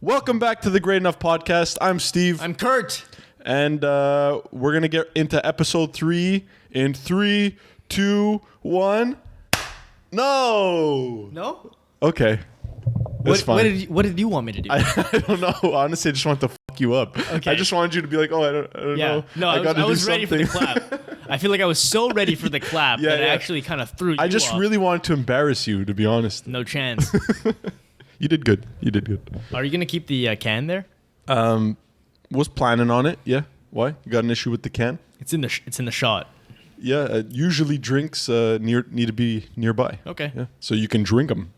Welcome back to the Great Enough Podcast. I'm Steve. I'm Kurt. And we're going to get into episode 3 in 3, 2, 1. No! No? Okay. That's fine. What did you want me to do? I don't know. Honestly, I just want to fuck you up. Okay. I just wanted you to be like, oh, I don't know. No, I was ready for the clap. I feel like I was so ready for the clap that I actually kind of threw you I just off. really wanted to embarrass you, to be honest. No chance. You did good. Are you going to keep the can there? Was planning on it, yeah. Why? You got an issue with the can? It's in the shot. Yeah, usually drinks need to be nearby. Okay. Yeah, so you can drink them.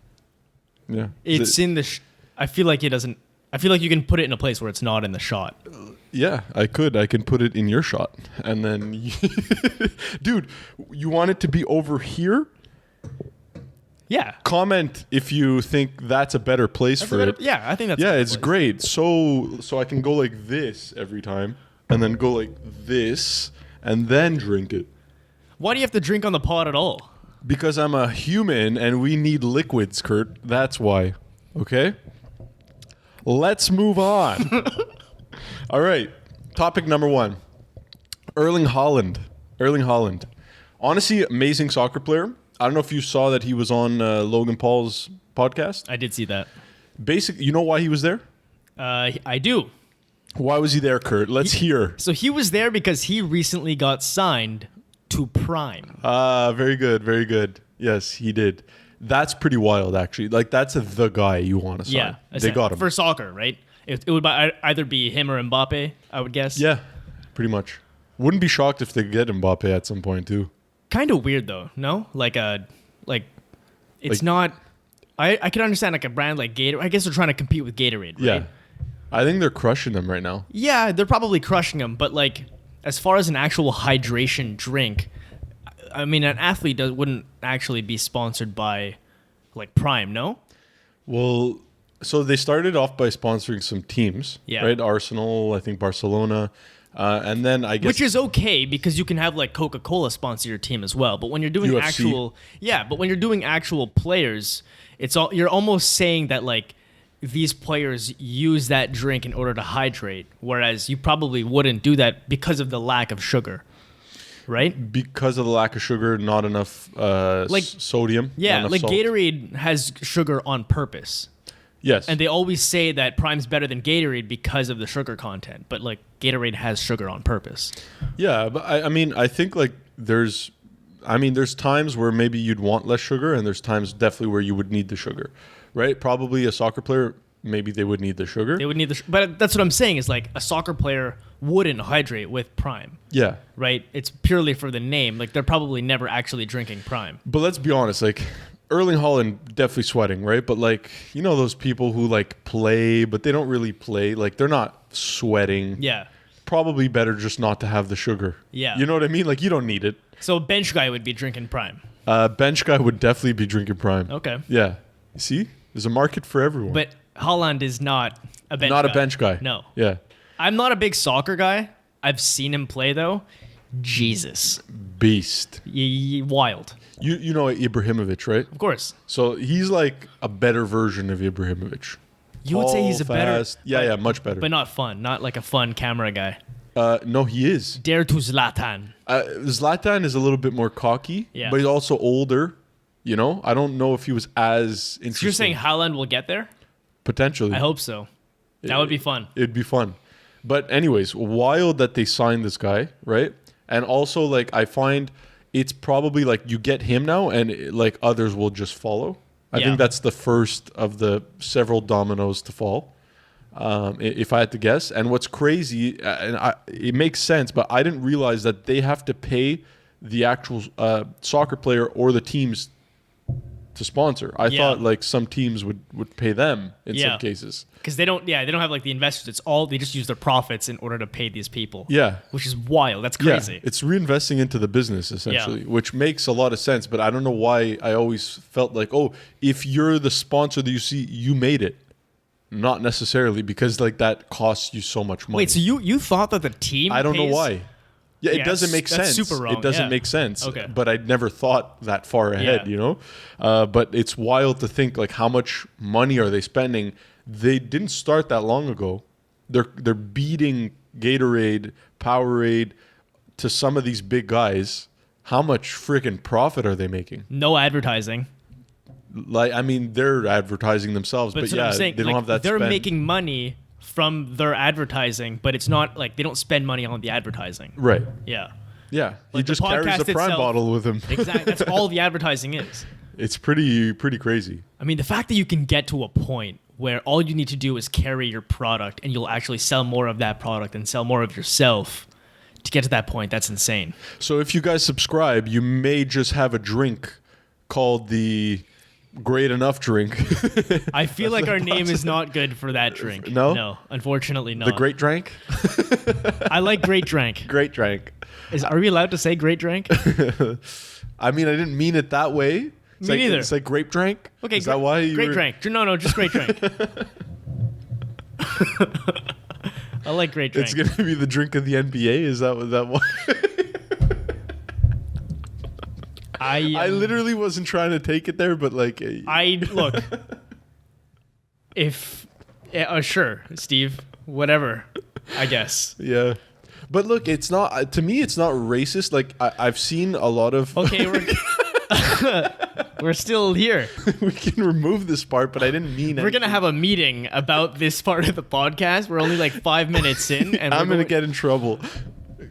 Yeah. It's in the I feel like it doesn't. I feel like you can put it in a place where it's not in the shot. Yeah, I could. I can put it in your shot. And then... Dude, you want it to be over here? Yeah. Comment if you think that's a better place for it. Yeah, I think that's Yeah, a better it's place. great. So I can go like this every time. And then go like this. And then drink it. Why do you have to drink on the pod at all? Because I'm a human and we need liquids, Kurt. That's why. Okay? Let's move on. All right. Topic number 1. Erling Haaland. Honestly, amazing soccer player. I don't know if you saw that he was on Logan Paul's podcast. I did see that. Basically, you know why he was there? I do. Why was he there, Kurt? Let's hear. So he was there because he recently got signed to Prime. Very good. Yes, he did. That's pretty wild, actually. Like, that's the guy you want to sign. Yeah. They got him. For soccer, right? It would either be him or Mbappe, I would guess. Yeah, pretty much. Wouldn't be shocked if they get Mbappe at some point, too. Kind of weird, though, no? It's not... I can understand, like, a brand like Gatorade. I guess they're trying to compete with Gatorade, right? Yeah. I think they're crushing them right now. Yeah, they're probably crushing them, but, like, as far as an actual hydration drink, I mean, an athlete wouldn't actually be sponsored by, like, Prime, no? Well, so they started off by sponsoring some teams, Yeah. right? Arsenal, I think Barcelona, and then I guess... Which is okay because you can have like Coca-Cola sponsor your team as well. But when you're doing UFC. when you're doing actual players, you're almost saying that like these players use that drink in order to hydrate, whereas you probably wouldn't do that because of the lack of sugar, right? Because of the lack of sugar, not enough sodium. Yeah, not enough like salt. Gatorade has sugar on purpose. Yes. And they always say that Prime's better than Gatorade because of the sugar content, but like Gatorade has sugar on purpose. Yeah, but I mean, I think like there's times where maybe you'd want less sugar, and there's times definitely where you would need the sugar, right? Probably a soccer player, maybe they would need the sugar. They would need but that's what I'm saying is like a soccer player wouldn't hydrate with Prime. Yeah. Right? It's purely for the name. Like they're probably never actually drinking Prime. But let's be honest, like Erling Haaland definitely sweating, right? But like, you know those people who like play, but they don't really play. Like they're not sweating. Yeah. Probably better just not to have the sugar. Yeah. You know what I mean? Like you don't need it. So a bench guy would be drinking Prime. Bench guy would definitely be drinking Prime. Okay. Yeah. See? There's a market for everyone. But Haaland is not a bench guy. Not a bench guy. No. Yeah. I'm not a big soccer guy. I've seen him play though. Jesus. Beast. Wild. You know Ibrahimovic, right? Of course. So he's like a better version of Ibrahimovic. You would say he's a better... Fast. Yeah, much better. But not fun. Not like a fun camera guy. No, he is. Dare to Zlatan. Zlatan is a little bit more cocky, Yeah. but he's also older. You know, I don't know if he was as interesting. So you're saying Haaland will get there? Potentially. I hope so. That would be fun. It'd be fun. But anyways, wild that they signed this guy, right? And also, like, I find it's probably like you get him now and like others will just follow. I think that's the first of the several dominoes to fall, if I had to guess. And what's crazy, and it makes sense, but I didn't realize that they have to pay the actual soccer player or the teams to sponsor. I thought like some teams would pay them in some cases. Because they don't have like the investors. It's all, they just use their profits in order to pay these people. Yeah. Which is wild. That's crazy. Yeah, it's reinvesting into the business essentially, which makes a lot of sense. But I don't know why I always felt like, oh, if you're the sponsor that you see, you made it. Not necessarily, because like that costs you so much money. Wait, so you thought that the team I don't know pays? why. Yeah, it doesn't make that's sense. super wrong, It doesn't make sense. Okay. But I never thought that far ahead, you know? But it's wild to think, like, how much money are they spending they didn't start that long ago. They're beating Gatorade, Powerade to some of these big guys. How much freaking profit are they making? No advertising. Like, I mean, they're advertising themselves, but yeah, they don't have that They're spend. making money from their advertising, but it's not like they don't spend money on the advertising. Right. Yeah. Yeah. He Like, the just carries a podcast Prime itself- bottle with him. Exactly. That's all the advertising is. It's pretty crazy. I mean, the fact that you can get to a point where all you need to do is carry your product and you'll actually sell more of that product and sell more of yourself to get to that point, that's insane. So if you guys subscribe, you may just have a drink called the Great Enough drink. I feel like our name is not good for that drink. No? No, unfortunately not. The Great Drank? I like Great Drank. Great Drank. Are we allowed to say Great Drank? I mean, I didn't mean it that way. It's Me like, neither. It's like Grape Drank? Okay, Is that why you Great were... Drank. No, just Great Drank. I like Great Drank. It's going to be the drink of the NBA? Is that why? I literally wasn't trying to take it there, but like... look. If... Yeah, sure, Steve. Whatever, I guess. Yeah. But look, it's not... To me, it's not racist. Like, I've seen a lot of... Okay, we're still here. We can remove this part, but I didn't mean it. We're gonna have a meeting about this part of the podcast. We're only like 5 minutes in, and I'm gonna get in trouble.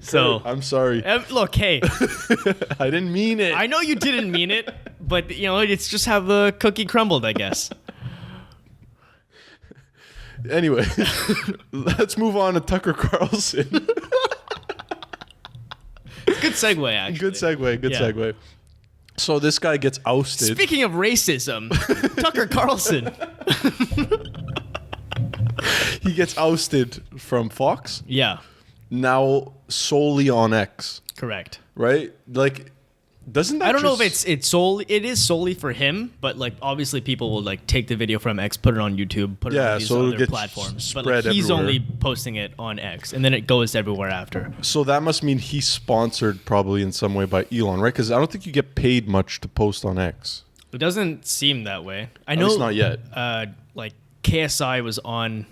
So I'm sorry. Look, hey, I didn't mean it. I know you didn't mean it, but it's just how the cookie crumbled, I guess. Anyway, let's move on to Tucker Carlson. Good segue, actually. Good segue. Good Yeah. segue. So this guy gets ousted. Speaking of racism, Tucker Carlson. He gets ousted from Fox. Yeah, Now solely on X, correct. right? Like, doesn't that? I don't know if it's solely. It is solely for him, but like obviously people will like take the video from X, put it on YouTube, put it on these so it'll other get platforms. But spread like, he's everywhere. only posting it on X, and then it goes everywhere after. So that must mean he's sponsored probably in some way by Elon, right? Because I don't think you get paid much to post on X. It doesn't seem that way. I At know least not yet. Like KSI was on.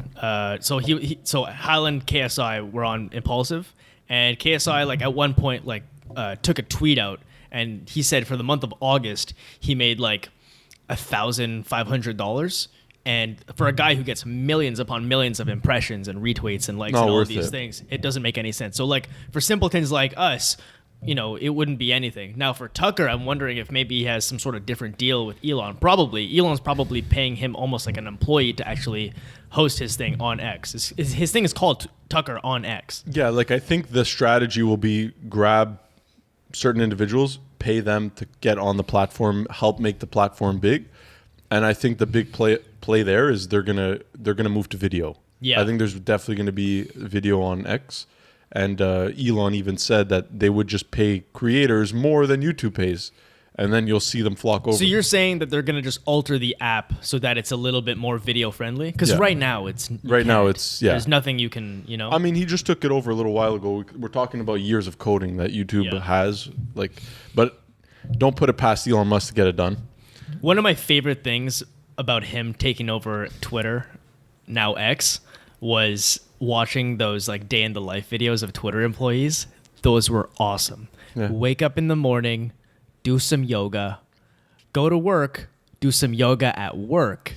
So Haaland, KSI were on Impulsive, and KSI like at one point like took a tweet out. And he said for the month of August, he made like $1,500. And for a guy who gets millions upon millions of impressions and retweets and likes Not and all worth of these it. things, it doesn't make any sense. So like for simpletons like us, it wouldn't be anything. Now for Tucker, I'm wondering if maybe he has some sort of different deal with Elon. Probably. Elon's probably paying him almost like an employee to actually host his thing on X. His thing is called Tucker on X. Yeah, like I think the strategy will be grab certain individuals, pay them to get on the platform, help make the platform big, and I think the big play there is they're gonna move to video. Yeah. I think there's definitely gonna be video on X, and Elon even said that they would just pay creators more than YouTube pays, and then you'll see them flock over. So you're saying that they're going to just alter the app so that it's a little bit more video friendly? Because Yeah. right now it's There's nothing you can I mean, he just took it over a little while ago. We're talking about years of coding that YouTube Yeah. has, but don't put it past Elon Musk to get it done. One of my favorite things about him taking over Twitter, now X, was watching those like day in the life videos of Twitter employees. Those were awesome. Yeah. Wake up in the morning, do some yoga, go to work, do some yoga at work,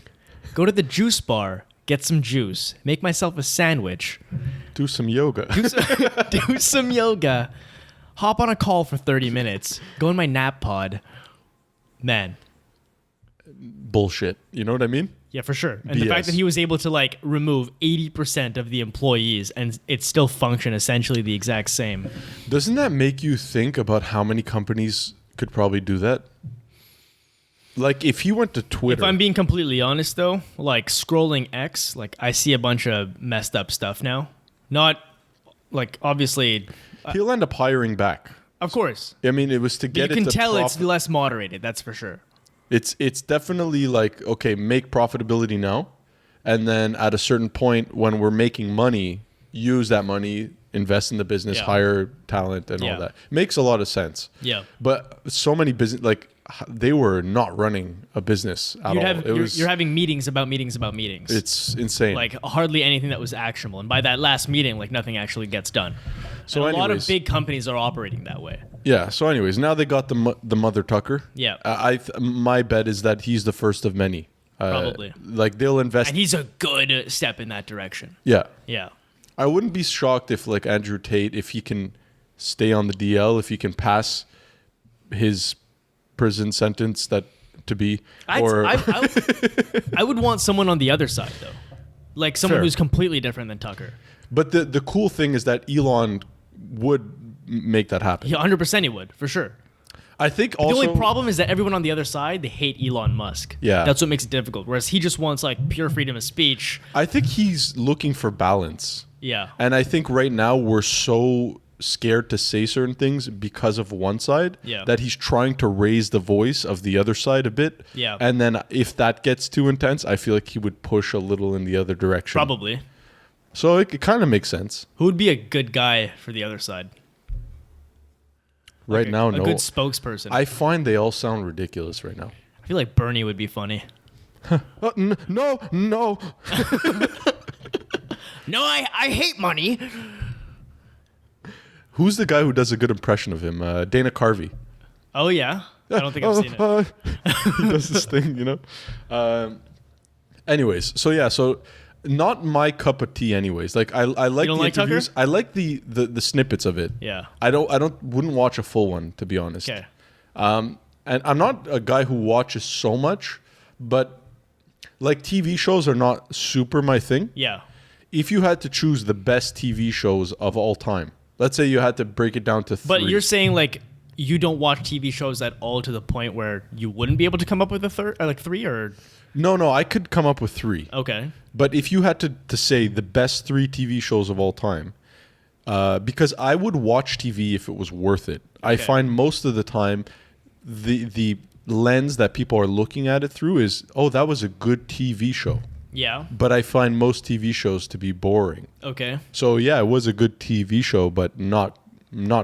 go to the juice bar, get some juice, make myself a sandwich, Do some yoga. do some yoga, hop on a call for 30 minutes, go in my nap pod. Man, Bullshit. You know what I mean? yeah, for sure. And the fact BS. that he was able to like remove 80% of the employees and it still function essentially the exact same. Doesn't that make you think about how many companies could probably do that? Like if you went to Twitter. If I'm being completely honest though, like scrolling X, like I see a bunch of messed up stuff now. Not like obviously, he'll end up hiring back. of course. I mean, it was to But get you it can to tell it's profit. less moderated, that's for sure. It's definitely like, okay, make profitability now, and then at a certain point when we're making money, use that money, invest in the business, Yeah. hire talent and Yeah. all that. Makes a lot of sense. Yeah. But so many business, like they were not running a business at all. You're having meetings about meetings about meetings. It's insane. Like hardly anything that was actionable, and by that last meeting, like nothing actually gets done. So and a lot of big companies are operating that way. Yeah. So, anyways, now they got the Mother Tucker. Yeah. My bet is that he's the first of many. Probably. Like they'll invest. And he's a good step in that direction. Yeah. Yeah. I wouldn't be shocked if like Andrew Tate, if he can stay on the DL, if he can pass his prison sentence I would want someone on the other side though, like someone Fair. who's completely different than Tucker. But the cool thing is that Elon would make that happen. Yeah, 100% he would, for sure. I think also The only problem is that everyone on the other side, they hate Elon Musk. Yeah. That's what makes it difficult. Whereas he just wants like pure freedom of speech. I think he's looking for balance. Yeah. And I think right now we're so scared to say certain things because of one side that he's trying to raise the voice of the other side a bit. Yeah. And then if that gets too intense, I feel like he would push a little in the other direction. Probably. So it kind of makes sense. Who would be a good guy for the other side? Right now, no. A good spokesperson. I find they all sound ridiculous right now. I feel like Bernie would be funny. No. No, I hate money. Who's the guy who does a good impression of him? Dana Carvey. Oh, yeah. I don't think I've seen it. He does this thing, you know? Anyways, so not my cup of tea anyways. Like I like the interviews. Tucker? I like the snippets of it. Yeah. Wouldn't watch a full one, to be honest. Okay. And I'm not a guy who watches so much, but like TV shows are not super my thing. Yeah. If you had to choose the best TV shows of all time, let's say you had to break it down to 3. But you're saying like you don't watch TV shows at all to the point where you wouldn't be able to come up with a third, or like 3, or? No, I could come up with 3. Okay. But if you had to say the best 3 TV shows of all time, because I would watch TV if it was worth it. I find most of the time the lens that people are looking at it through is, oh, that was a good TV show. Yeah. But I find most TV shows to be boring. Okay. So yeah, it was a good TV show, but not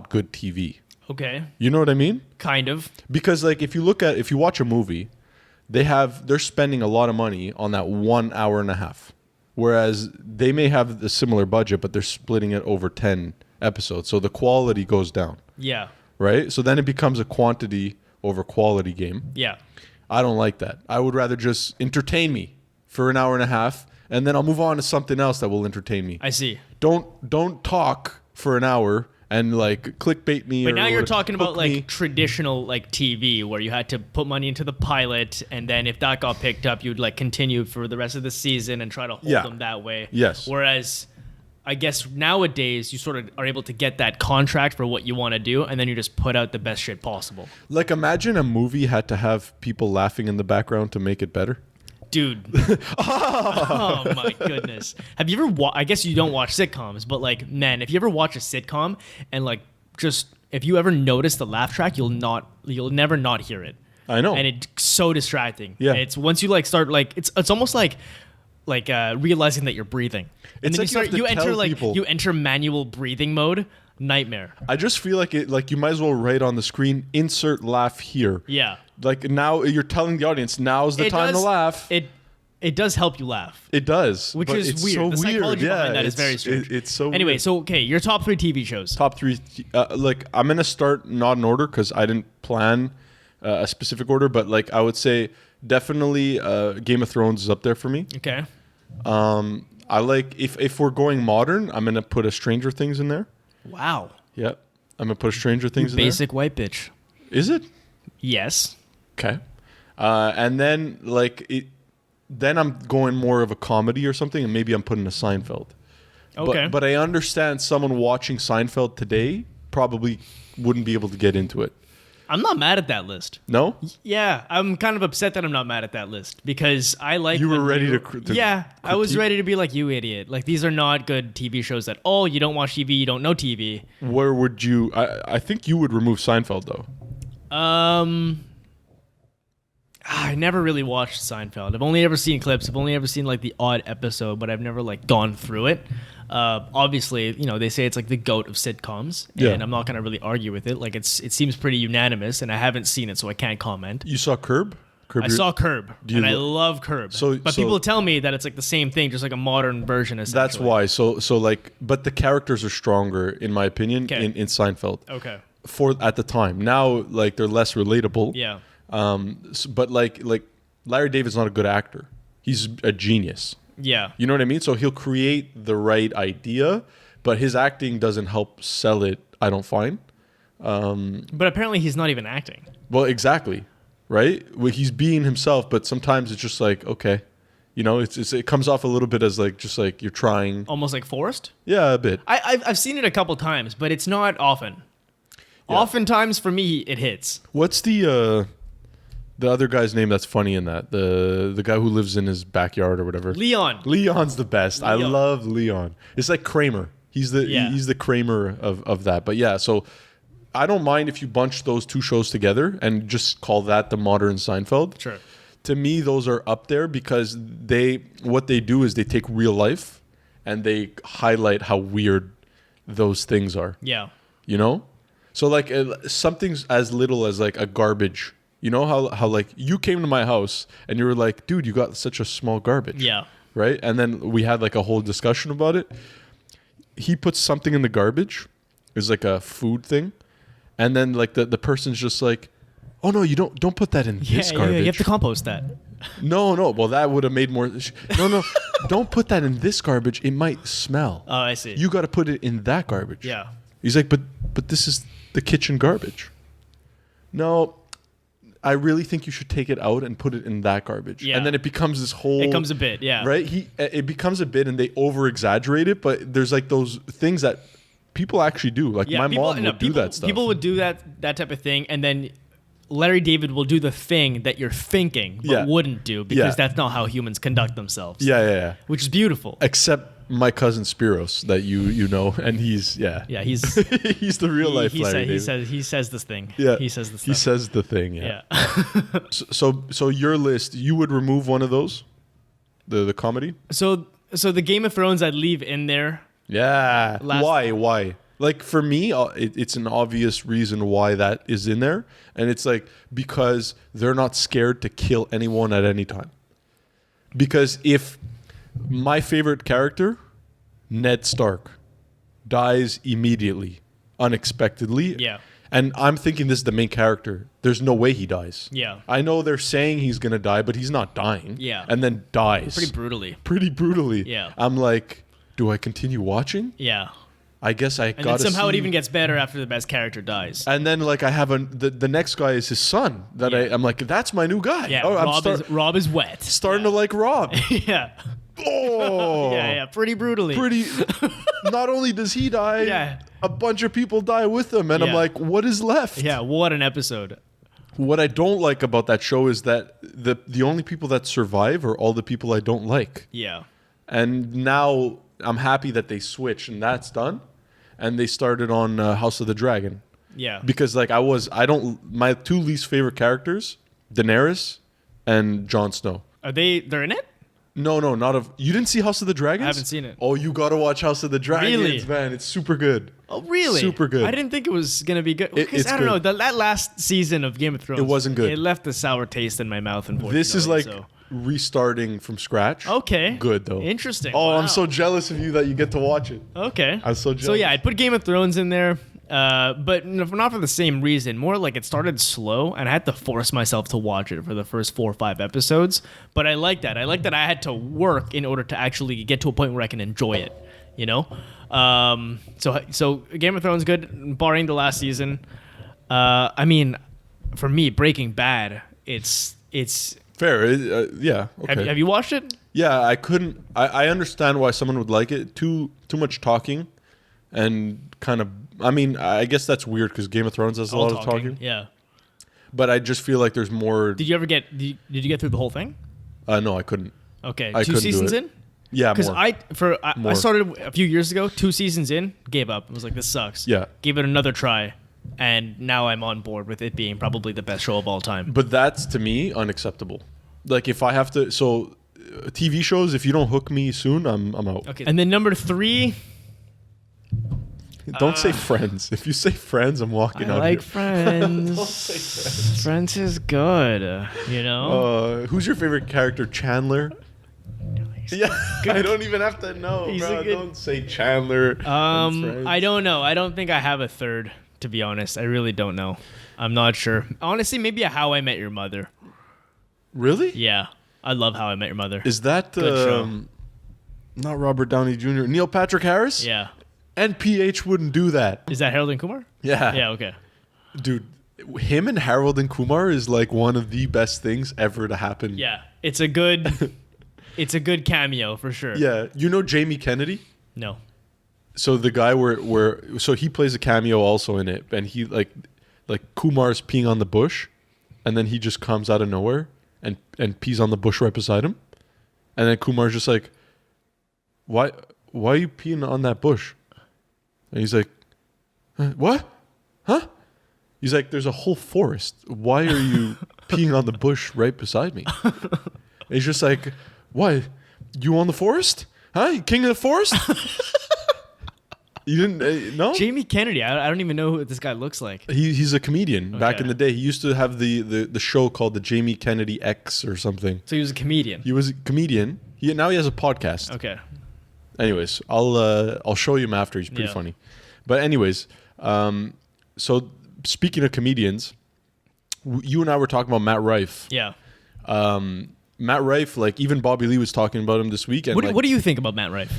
good TV. Okay. You know what I mean? Kind of. Because like if you watch a movie, they're spending a lot of money on that 1 hour and a half. Whereas they may have a similar budget, but they're splitting it over 10 episodes. So the quality goes down. Yeah. Right? So then it becomes a quantity over quality game. Yeah. I don't like that. I would rather just entertain me for an hour and a half, and then I'll move on to something else that will entertain me. I see. Don't talk for an hour and like clickbait me. But now you're talking about like traditional like TV where you had to put money into the pilot, and then if that got picked up, you'd like continue for the rest of the season and try to hold them that way. Yes. Whereas I guess nowadays you sort of are able to get that contract for what you want to do, and then you just put out the best shit possible. Like imagine a movie had to have people laughing in the background to make it better. Dude. Oh my goodness. Have you ever I guess you don't watch sitcoms, but like, man, if you ever watch a sitcom and like just if you ever notice the laugh track, you'll never not hear it. I know. And it's so distracting. Yeah. It's once you like start like it's almost like realizing that you're breathing. And It's then like you enter manual breathing mode. Nightmare. I just feel like you might as well write on the screen, insert laugh here. Yeah. Like now you're telling the audience, now's the time to laugh. It does help you laugh. It does. Which is it's weird. So the psychology behind that is very strange. It's so Anyway, weird. so okay, your top 3 TV shows. Top 3. Like I'm going to start not in order because I didn't plan a specific order, but like I would say definitely Game of Thrones is up there for me. Okay. I like, if we're going modern, I'm going to put a Stranger Things in there. Wow. Yep. I'm going to put a Stranger Things in there. Basic white bitch. Is it? Yes. Okay. And then then I'm going more of a comedy or something, and maybe I'm putting a Seinfeld. Okay. But I understand someone watching Seinfeld today probably wouldn't be able to get into it. I'm not mad at that list. No? Yeah, I'm kind of upset that I'm not mad at that list because I like. You were ready to yeah, I was ready to be like, you idiot. Like, these are not good TV shows at all. You don't watch TV. You don't know TV. Where would you? I think you would remove Seinfeld though. I never really watched Seinfeld. I've only ever seen clips. I've only ever seen like the odd episode, but I've never like gone through it. Obviously, they say it's like the GOAT of sitcoms, and I'm not gonna really argue with it. Like it seems pretty unanimous, and I haven't seen it, so I can't comment. You saw Curb? I saw Curb, and I love Curb. But people tell me that it's like the same thing, just like a modern version. Essentially. That's why. So like, but the characters are stronger, in my opinion, in Seinfeld. Okay. At the time, now like they're less relatable. Yeah. But like Larry David's not a good actor. He's a genius. Yeah. You know what I mean? So he'll create the right idea, but his acting doesn't help sell it, I don't find. But apparently he's not even acting. Well, exactly. Right? Well, he's being himself, but sometimes it's just like, okay. It comes off a little bit as like just like you're trying. Almost like forced? Yeah, a bit. I've seen it a couple times, but it's not often. Yeah. Oftentimes for me it hits. What's the other guy's name that's funny in that? The guy who lives in his backyard or whatever. Leon. Leon's the best. I love Leon. It's like Kramer. He's the Kramer of that. But yeah, so I don't mind if you bunch those two shows together and just call that the modern Seinfeld. Sure. To me, those are up there because what they do is they take real life and they highlight how weird those things are. Yeah. So like something's as little as like a garbage. You know how like you came to my house and you were like, dude, you got such a small garbage. Yeah. Right? And then we had like a whole discussion about it. He puts something in the garbage. It's like a food thing. And then like the person's just like, oh no, you don't put that in this garbage. Yeah, you have to compost that. No. Well, that would have made more. No. Don't put that in this garbage. It might smell. Oh, I see. You got to put it in that garbage. Yeah. He's like, but this is the kitchen garbage. No. I really think you should take it out and put it in that garbage. Yeah. And then it becomes this whole... It becomes a bit, yeah. Right? It becomes a bit and they over-exaggerate it, but there's like those things that people actually do. Like my mom would do that stuff. People would do that type of thing, and then Larry David will do the thing that you're thinking but wouldn't do because that's not how humans conduct themselves. Yeah. Which is beautiful. Except my cousin Spiros that you know, and he's he's the real life Larry David. He says this thing. Yeah, he says this. He says the thing. Yeah. So your list, you would remove one of those, the comedy. So the Game of Thrones I'd leave in there. Yeah. Why? Like for me, it's an obvious reason why that is in there, and it's like because they're not scared to kill anyone at any time. Because if my favorite character, Ned Stark, dies immediately, unexpectedly. Yeah. And I'm thinking this is the main character. There's no way he dies. Yeah. I know they're saying he's going to die, but he's not dying. Yeah. And then dies. Pretty brutally. Yeah. I'm like, do I continue watching? Yeah. I guess I got to And then somehow it even gets better after the best character dies. And then like I have the next guy is his son that I'm like, that's my new guy. Yeah. Rob is wet. Starting to like Rob. Yeah. Oh. Yeah. Pretty brutally. Not only does he die, a bunch of people die with him. And I'm like, what is left? Yeah, what an episode. What I don't like about that show is that the only people that survive are all the people I don't like. Yeah. And now I'm happy that they switched and that's done. And they started on House of the Dragon. Yeah. Because like my two least favorite characters, Daenerys and Jon Snow. They're in it? No, you didn't see House of the Dragons? I haven't seen it. Oh, you gotta watch House of the Dragons, really? Man. It's super good. Oh, really? Super good. I didn't think it was gonna be good. Because I don't know, that last season of Game of Thrones, it wasn't good. It left a sour taste in my mouth, unfortunately. This is like restarting from scratch. Okay. Good though. Interesting. Oh, wow. I'm so jealous of you that you get to watch it. Okay. I'm so jealous. So yeah, I'd put Game of Thrones in there. But not for the same reason. More like it started slow, and I had to force myself to watch it for the first 4 or 5 episodes. But I like that. I like that I had to work in order to actually get to a point where I can enjoy it. You know. So Game of Thrones good, barring the last season. I mean, for me, Breaking Bad, it's fair. Yeah. Okay. Have you watched it? Yeah, I couldn't. I understand why someone would like it. Too much talking, and kind of. I mean, I guess that's weird because Game of Thrones has a lot of talking. Yeah. But I just feel like there's more. Did you get through the whole thing? No, I couldn't. Okay, I 2 seasons in? Yeah, because more. I started a few years ago, 2 seasons in, gave up. I was like, this sucks. Yeah. Gave it another try. and now I'm on board with it being probably the best show of all time. But that's, to me, unacceptable. Like, if I have to... So, TV shows, if you don't hook me soon, I'm out. Okay. And then number 3... Don't say Friends. If you say Friends, I'm walking out I like here. Friends. Don't say Friends. Friends is good, you know? Who's your favorite character? Chandler? Yeah, I don't even have to know, bro. Don't say Chandler. I don't know. I don't think I have a third, to be honest. I really don't know. I'm not sure. Honestly, maybe a How I Met Your Mother. Really? Yeah. I love How I Met Your Mother. Is that not Robert Downey Jr.? Neil Patrick Harris? Yeah. NPH wouldn't do that. Is that Harold and Kumar? Yeah. Yeah, okay. Dude, him and Harold and Kumar is like one of the best things ever to happen. Yeah. It's a good cameo for sure. Yeah. You know Jamie Kennedy? No. So the guy so he plays a cameo also in it, and he like Kumar's peeing on the bush, and then he just comes out of nowhere and pees on the bush right beside him. And then Kumar's just like, Why are you peeing on that bush? And he's like, what? Huh? He's like, there's a whole forest. Why are you peeing on the bush right beside me? And he's just like, why? You own the forest? Huh? You king of the forest? You didn't no? Jamie Kennedy. I don't even know who this guy looks like. He's a comedian. Okay. Back in the day, he used to have the show called the Jamie Kennedy Icks or something. So he was a comedian. He was a comedian. Now he has a podcast. Okay. Anyways, I'll show you him after. He's pretty funny. But anyways, so speaking of comedians, you and I were talking about Matt Rife. Yeah. Matt Rife, like even Bobby Lee was talking about him this week. And what do you think about Matt Rife?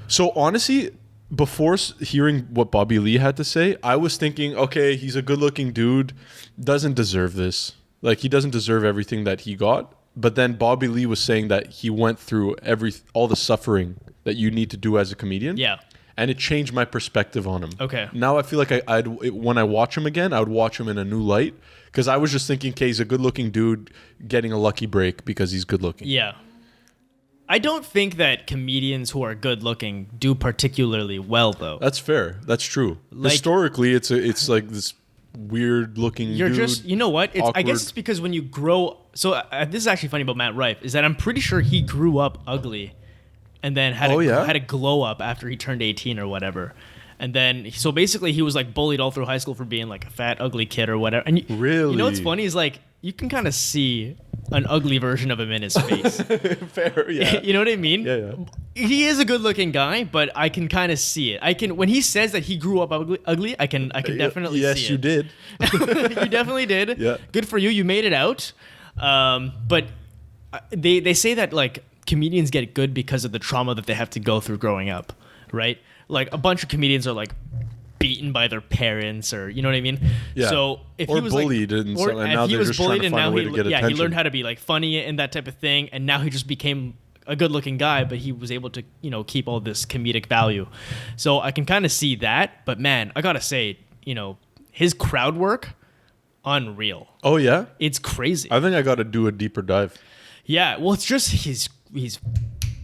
So honestly, before hearing what Bobby Lee had to say, I was thinking, okay, he's a good-looking dude, doesn't deserve this. Like, he doesn't deserve everything that he got. But then Bobby Lee was saying that he went through all the suffering that you need to do as a comedian. Yeah. And it changed my perspective on him. Okay. Now I feel like when I watch him again, I would watch him in a new light. Because I was just thinking, okay, he's a good-looking dude getting a lucky break because he's good-looking. Yeah. I don't think that comedians who are good-looking do particularly well, though. That's fair. That's true. Like, historically, it's like this weird-looking you're dude. just, you know what? I guess it's because when you grow... So this is actually funny about Matt Rife, is that I'm pretty sure he grew up ugly and then had a glow up after he turned 18 or whatever. And then, so basically he was like bullied all through high school for being like a fat, ugly kid or whatever. And really? You know what's funny is like, you can kind of see an ugly version of him in his face. Fair, yeah. You know what I mean? Yeah. He is a good looking guy, but I can kind of see it. When he says that he grew up ugly, I can definitely see it. Yes, you did. You definitely did. Yeah. Good for you. You made it out. But they say that like comedians get good because of the trauma that they have to go through growing up, right? Like a bunch of comedians are like beaten by their parents, or you know what I mean? Yeah. So if or he was bullied, like, and now he they're was just trying bullied to and find now a way to get attention. he learned how to be like funny and that type of thing, and now he just became a good-looking guy, but he was able to keep all this comedic value. So I can kind of see that, but man, I gotta say, his crowd work, unreal. Oh yeah, it's crazy. I think I got to do a deeper dive. Yeah, well, it's just he's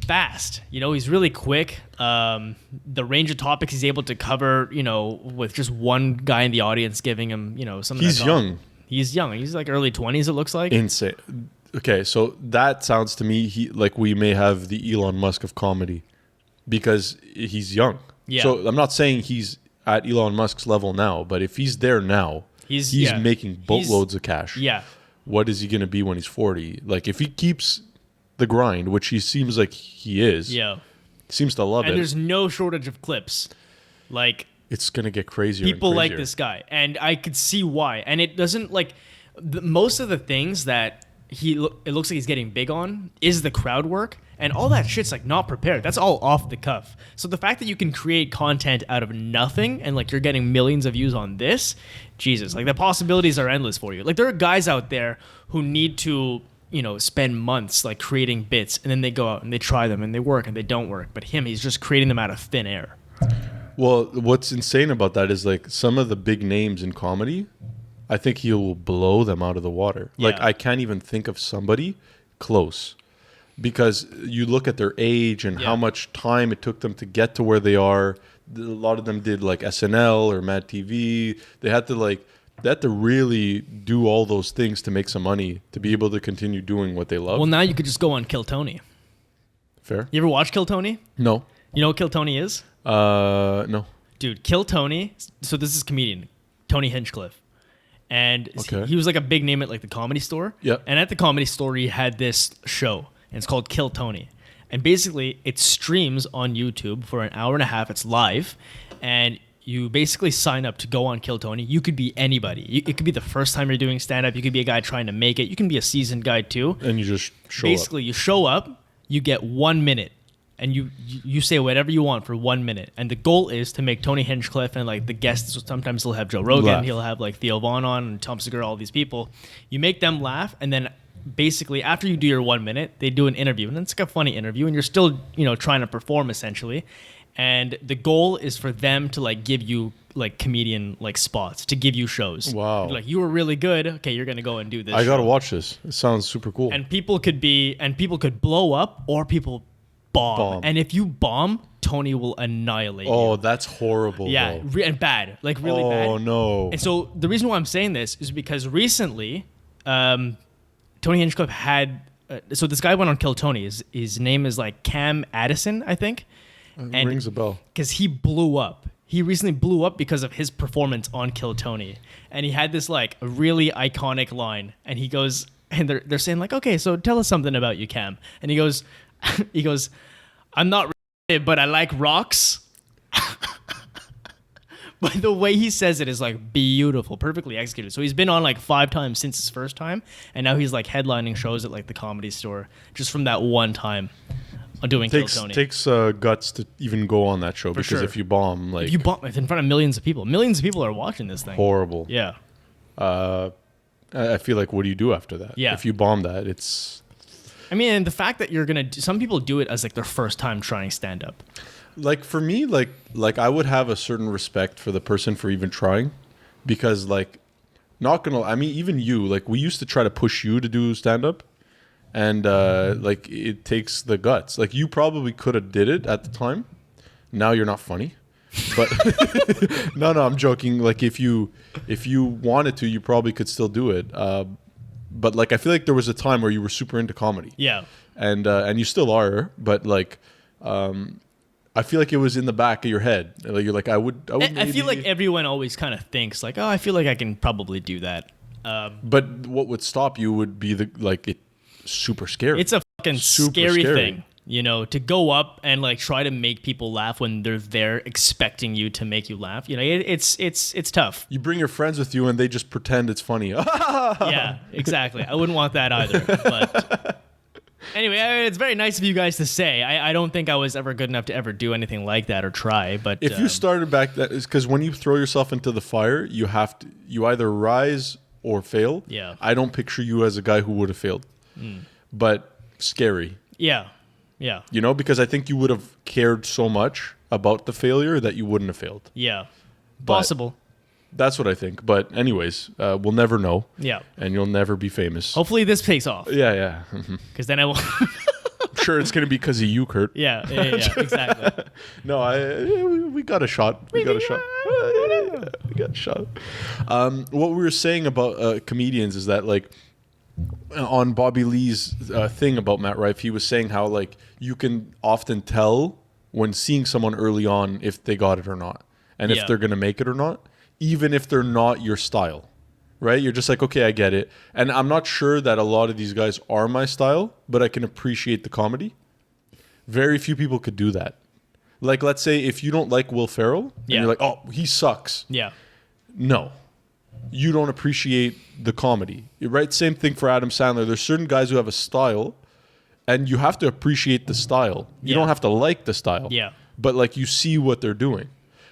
fast. He's really quick. The range of topics he's able to cover, with just one guy in the audience giving him, some. He's young. He's young. He's like early 20s. It looks like insane. Okay, so that sounds to me we may have the Elon Musk of comedy because he's young. Yeah. So I'm not saying he's at Elon Musk's level now, but if he's there now, he's making boatloads of cash. Yeah. What is he going to be when he's 40? Like if he keeps the grind, which he seems like he is. Yeah. Seems to love it. And there's no shortage of clips. Like it's going to get crazier. People and crazier. like this guy, and I could see why. And it doesn't most of the things that it looks like he's getting big on is the crowd work, and all that shit's like not prepared. That's all off the cuff. So the fact that you can create content out of nothing and like you're getting millions of views on this, Jesus, like the possibilities are endless for you. Like there are guys out there who need to spend months like creating bits, and then they go out and they try them and they work and they don't work. But he's just creating them out of thin air. Well, what's insane about that is like some of the big names in comedy, I think he will blow them out of the water. Yeah. Like I can't even think of somebody close. because you look at their age and how much time it took them to get to where they are. A lot of them did like SNL or Mad TV. They had to really do all those things to make some money to be able to continue doing what they love. Well, now you could just go on Kill Tony. Fair. You ever watch Kill Tony? No. You know what Kill Tony is? No. Dude, Kill Tony. So this is comedian Tony Hinchcliffe. And he was like a big name at like the Comedy Store. Yeah. And at the Comedy Store, he had this show, and it's called Kill Tony. And basically, it streams on YouTube for an hour and a half. It's live, and you basically sign up to go on Kill Tony. You could be anybody. It could be the first time you're doing stand-up. You could be a guy trying to make it. You can be a seasoned guy too. And you just show up. Basically, you show up. You get 1 minute. And you say whatever you want for 1 minute. And the goal is to make Tony Hinchcliffe and like the guests, so sometimes he'll have Joe Rogan, laugh. He'll have like Theo Vaughn on and Tom Segura, all these people. You make them laugh, and then basically after you do your 1 minute, they do an interview. And it's like a funny interview, and you're still, trying to perform essentially. And the goal is for them to like give you like comedian like spots, to give you shows. Wow. Like, you were really good. Okay, you're gonna go and do this. I gotta watch this. It sounds super cool. And people could blow up, or people bomb. And if you bomb, Tony will annihilate you. Oh, that's horrible. Yeah, and bad, like really bad. Oh no. And so the reason why I'm saying this is because recently, Tony Hinchcliffe had. So this guy went on Kill Tony. His name is like Cam Addison, I think. And rings a bell. Because he blew up. He recently blew up because of his performance on Kill Tony, and he had this like really iconic line. And he goes, and they're saying like, okay, so tell us something about you, Cam. And he goes, I'm not really, but I like rocks. But the way he says it is like beautiful, perfectly executed. So he's been on like 5 times since his first time, and now he's like headlining shows at like the Comedy Store just from that one time doing Kill Tony. Takes guts to even go on that show, because sure. if you bomb, like, if you bomb in front of millions of people are watching this thing. Horrible. Yeah. I feel like, what do you do after that? Yeah. If you bomb that, it's. I mean, the fact that you're gonna, some people do it as like their first time trying stand up. Like for me, like I would have a certain respect for the person for even trying, because like, not gonna. I mean, even you, like, we used to try to push you to do stand up, and like, it takes the guts. Like, you probably could have did it at the time. Now you're not funny, but no, I'm joking. Like, if you wanted to, you probably could still do it. But like, I feel like there was a time where you were super into comedy. Yeah. And you still are, but like, I feel like it was in the back of your head. Like, you're like, I would. I feel like everyone always kind of thinks like, oh, I feel like I can probably do that. But what would stop you would be it's super scary. It's a fucking scary thing, to go up and like try to make people laugh when they're there expecting you to make you laugh. It's tough. You bring your friends with you and they just pretend it's funny. Yeah, exactly. I wouldn't want that either. But anyway, it's very nice of you guys to say. I don't think I was ever good enough to ever do anything like that or try. But if you started back, that is because when you throw yourself into the fire, you either rise or fail. Yeah. I don't picture you as a guy who would have failed, but scary. Yeah. Yeah. Because I think you would have cared so much about the failure that you wouldn't have failed. Yeah. But possible. That's what I think. But anyways, we'll never know. Yeah. And you'll never be famous. Hopefully this pays off. Yeah. Because then I will. I'm sure it's going to be because of you, Kurt. Yeah, exactly. No, we got a shot. We got a shot. We got a shot. What we were saying about comedians is that, like, on Bobby Lee's thing about Matt Rife, he was saying how, like, you can often tell when seeing someone early on if they got it or not, and if they're going to make it or not, even if they're not your style, right? You're just like, okay, I get it. And I'm not sure that a lot of these guys are my style, but I can appreciate the comedy. Very few people could do that. Like, let's say if you don't like Will Ferrell, and you're like, oh, he sucks. Yeah. No. You don't appreciate the comedy, right? Same thing for Adam Sandler. There's certain guys who have a style, and you have to appreciate the style. You don't have to like the style. Yeah. But, like, you see what they're doing.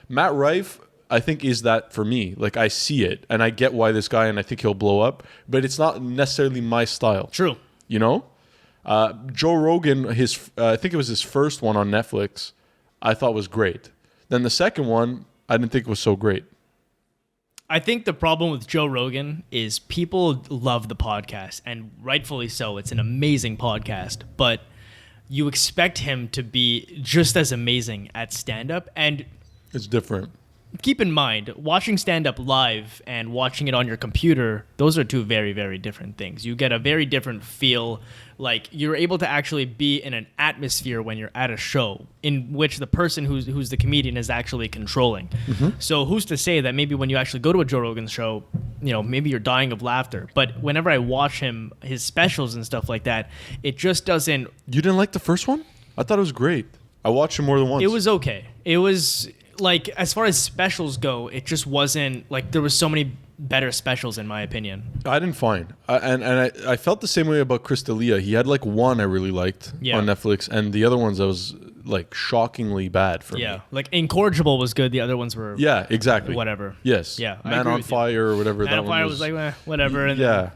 Matt Rife, I think, is that for me. Like, I see it, and I get why this guy, and I think he'll blow up, but it's not necessarily my style. True. Joe Rogan, I think it was his first one on Netflix, I thought was great. Then the second one, I didn't think was so great. I think the problem with Joe Rogan is people love the podcast, and rightfully so. It's an amazing podcast, but you expect him to be just as amazing at stand-up. And It's different. keep in mind, watching stand-up live and watching it on your computer, those are two very, very different things. You get a very different feel. Like, you're able to actually be in an atmosphere when you're at a show in which the person who's the comedian is actually controlling. So who's to say that maybe when you actually go to a Joe Rogan show, maybe you're dying of laughter. But whenever I watch his specials and stuff like that, it just doesn't... You didn't like the first one? I thought it was great. I watched it more than once. It was okay. It was... Like, as far as specials go, it just wasn't, like, there was so many better specials, in my opinion. I didn't find. I felt the same way about Chris D'Elia. He had, like, one I really liked on Netflix, and the other ones I was, like, shockingly bad for me. Yeah, like, Incorrigible was good. The other ones were... Yeah, exactly. Whatever. Yes. Yeah, Man on Fire or whatever. Man on Fire was like, whatever. And yeah.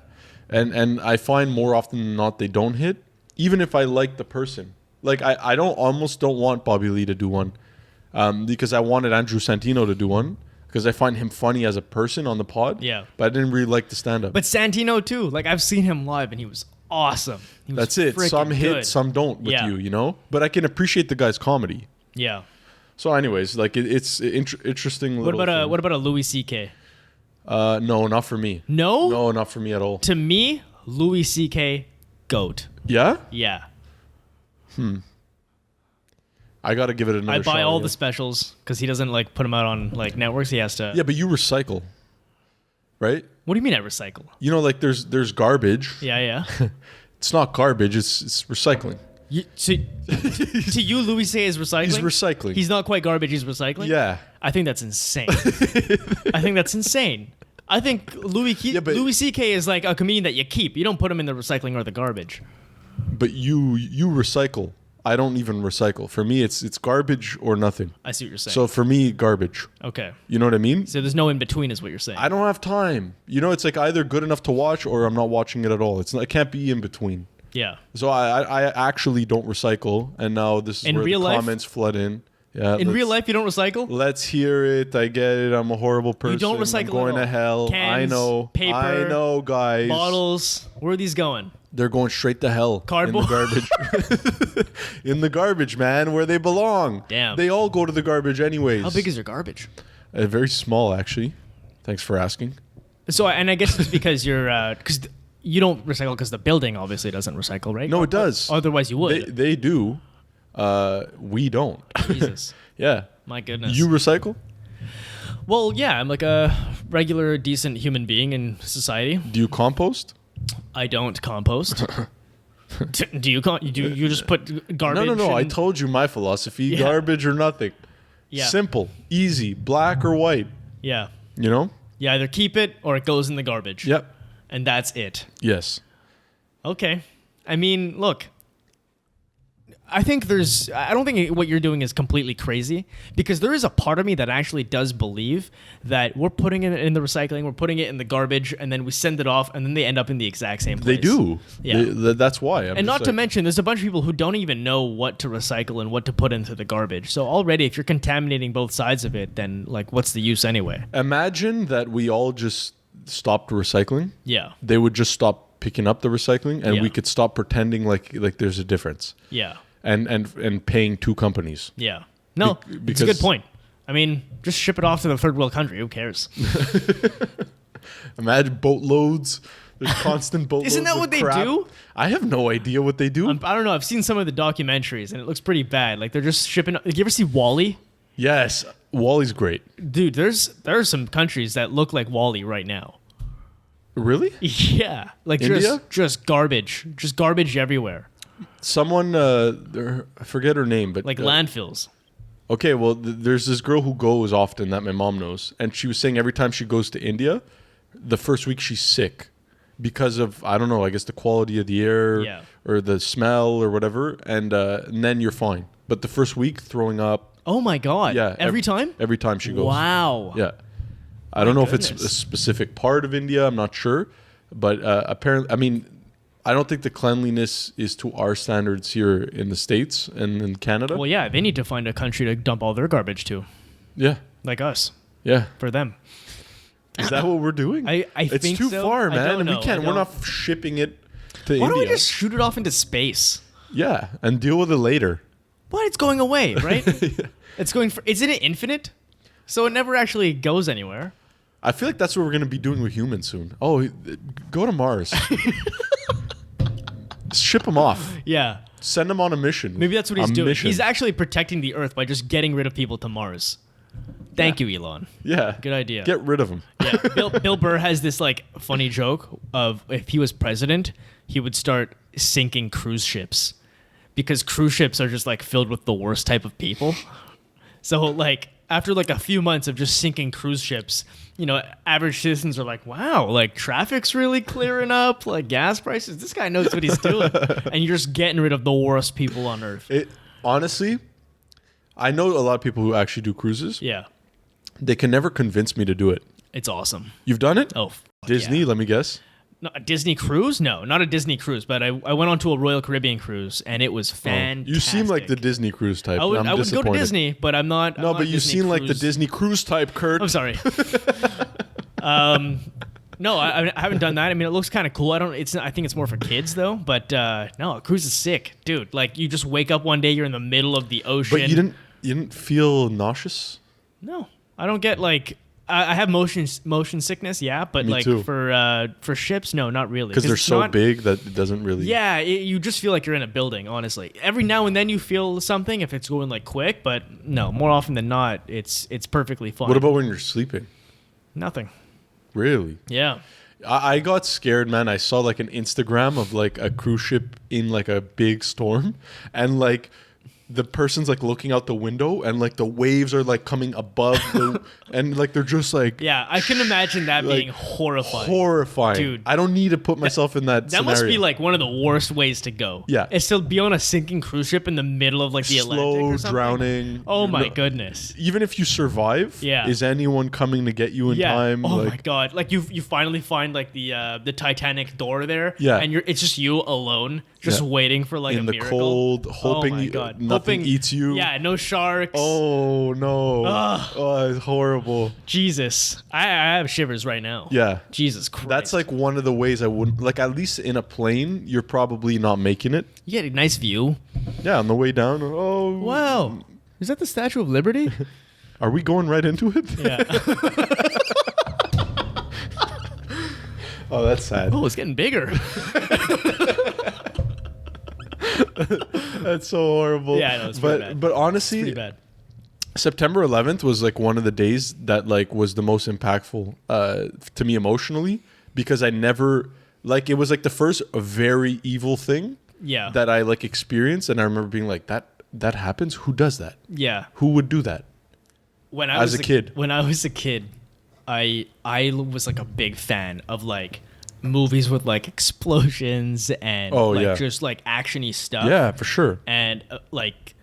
And I find more often than not they don't hit, even if I like the person. Like, I almost don't want Bobby Lee to do one. Because I wanted Andrew Santino to do one because I find him funny as a person on the pod. Yeah. But I didn't really like the stand-up. But Santino, too. Like, I've seen him live, and he was awesome. He was That's it. Some hit, good. some don't with you, But I can appreciate the guy's comedy. Yeah. So anyways, like, it's interesting little What about a Louis C.K.? No, not for me. No? No, not for me at all. To me, Louis C.K., GOAT. Yeah? Yeah. I got to give it another shot. I buy all the specials because he doesn't, like, put them out on, like, networks. He has to... Yeah, but you recycle, right? What do you mean I recycle? Like, there's garbage. Yeah. It's not garbage. It's recycling. To you, Louis C.K. is recycling? He's recycling. He's not quite garbage. He's recycling? Yeah. I think that's insane. I think Louis C.K. is like a comedian that you keep. You don't put him in the recycling or the garbage. But you recycle. I don't even recycle. For me, it's garbage or nothing. I see what you're saying. So for me, garbage. Okay. You know what I mean? So there's no in between, is what you're saying. I don't have time. It's like either good enough to watch or I'm not watching it at all. It can't be in between. Yeah. So I actually don't recycle, and now this is in where real the life? Comments flood in. Yeah. In real life, you don't recycle? Let's hear it. I get it. I'm a horrible person. You don't recycle I'm going at all. to hell. Cans, I know. paper, I know, guys. Bottles. Where are these going? They're going straight to hell. Cardboard. In the garbage. In the garbage, man, where they belong. Damn. They all go to the garbage anyways. How big is your garbage? Very small, actually. Thanks for asking. So, and I guess it's because because you don't recycle because the building obviously doesn't recycle, right? No, it does. Otherwise, you would. They do. We don't. Jesus. Yeah. My goodness. You recycle? Well, yeah. I'm like a regular, decent human being in society. Do you compost? I don't compost. Do you? You just put garbage? No. I told you my philosophy: garbage or nothing. Yeah. Simple, easy, black or white. Yeah. You either keep it or it goes in the garbage. Yep. And that's it. Yes. Okay. I mean, look. I don't think what you're doing is completely crazy, because there is a part of me that actually does believe that we're putting it in the recycling, we're putting it in the garbage, and then we send it off, and then they end up in the exact same place. They do. Yeah. That's why. And not to mention, there's a bunch of people who don't even know what to recycle and what to put into the garbage. So already, if you're contaminating both sides of it, then, like, what's the use anyway? Imagine that we all just stopped recycling. Yeah. They would just stop picking up the recycling, and we could stop pretending like there's a difference. Yeah. And paying two companies. Yeah. No, it's a good point. I mean, just ship it off to the third world country. Who cares? Imagine boatloads. There's constant boatloads. Isn't that what they do? I have no idea what they do. I don't know. I've seen some of the documentaries, and it looks pretty bad. Like, they're just shipping. Did you ever see Wall-E? Yes. Wall-E's great. Dude, there are some countries that look like Wall-E right now. Really? Yeah. Like, India? just garbage. Just garbage everywhere. Someone, I forget her name, but... Like landfills. Okay, well, there's this girl who goes often that my mom knows, and she was saying every time she goes to India, the first week she's sick because of, I don't know, I guess the quality of the air or the smell or whatever, and then you're fine. But the first week, throwing up... Oh my God. Yeah. Every time? Every time she goes. Wow. Yeah. I don't know if it's a specific part of India, I'm not sure, but apparently, I mean... I don't think the cleanliness is to our standards here in the States and in Canada. Well, yeah, they need to find a country to dump all their garbage to. Yeah. Like us. Yeah. For them. Is that what we're doing? I it's think too so. far, man. I don't know. We can't. We're not shipping it to India. Why don't we just shoot it off into space? Yeah, and deal with it later. But it's going away, right? It's going for. Isn't it infinite? So it never actually goes anywhere. I feel like that's what we're going to be doing with humans soon. Oh, go to Mars. Ship them off. Yeah. Send them on a mission. Maybe that's what he's doing. Mission. He's actually protecting the Earth by just getting rid of people to Mars. Thank you, Elon. Yeah. Good idea. Get rid of them. Yeah. Bill Burr has this like funny joke of if he was president, he would start sinking cruise ships because cruise ships are just like filled with the worst type of people. So like after like a few months of just sinking cruise ships, you know, average citizens are like, wow, like traffic's really clearing up, like gas prices. This guy knows what he's doing. And you're just getting rid of the worst people on Earth. Honestly, I know a lot of people who actually do cruises. Yeah. They can never convince me to do it. It's awesome. You've done it? Oh, Disney, yeah. Let me guess. No, a Disney cruise? No, not a Disney cruise, but I went on to a Royal Caribbean cruise, and it was fantastic. You seem like the Disney cruise type. I would go to Disney, but I'm not. No, but you seem like the cruise. Disney cruise type, Kurt. I'm sorry. No, I haven't done that. I mean, it looks kind of cool. I think it's more for kids though. But no, a cruise is sick, dude. Like you just wake up one day, you're in the middle of the ocean. But you didn't feel nauseous? No, I don't get like. I have motion sickness, yeah, but Me like too. for ships, no, not really. Because they're it's so not, big that it doesn't really. Yeah, you just feel like you're in a building. Honestly, every now and then you feel something if it's going like quick, but no, more often than not, it's perfectly fine. What about when you're sleeping? Nothing? Really? Yeah. I got scared, man. I saw like an Instagram of like a cruise ship in like a big storm, and like the person's like looking out the window, and like the waves are like coming above the, and like they're just like. Yeah, I can imagine that like, being horrifying. Horrifying, dude. I don't need to put myself in that. That scenario. must be like one of the worst ways to go. Yeah, it's to be on a sinking cruise ship in the middle of like the Atlantic or something. drowning. Oh my goodness! Even if you survive, is anyone coming to get you in time? Oh my god! Like you finally find like the Titanic door there. Yeah, and it's just you alone, just waiting for like in a the miracle. cold, hoping nothing eats you. Yeah, no sharks. Oh no! Ugh. Oh, it's horrible. Jesus, I have shivers right now. Yeah, Jesus Christ. That's like one of the ways I wouldn't like. At least in a plane, you're probably not making it. You get a nice view. Yeah, on the way down. Oh wow! Is that the Statue of Liberty? Are we going right into it? Yeah. Oh, that's sad. Oh, it's getting bigger. That's so horrible. Yeah, I know, it's pretty bad. But honestly, It's pretty bad. September 11th was like one of the days that like was the most impactful to me emotionally, because I never like it was like the first very evil thing that I like experienced, and I remember being like that happens. Who does that? Yeah. Who would do that? When I was a kid, I was like a big fan of like movies with like explosions and just like actiony stuff. Yeah, for sure. And like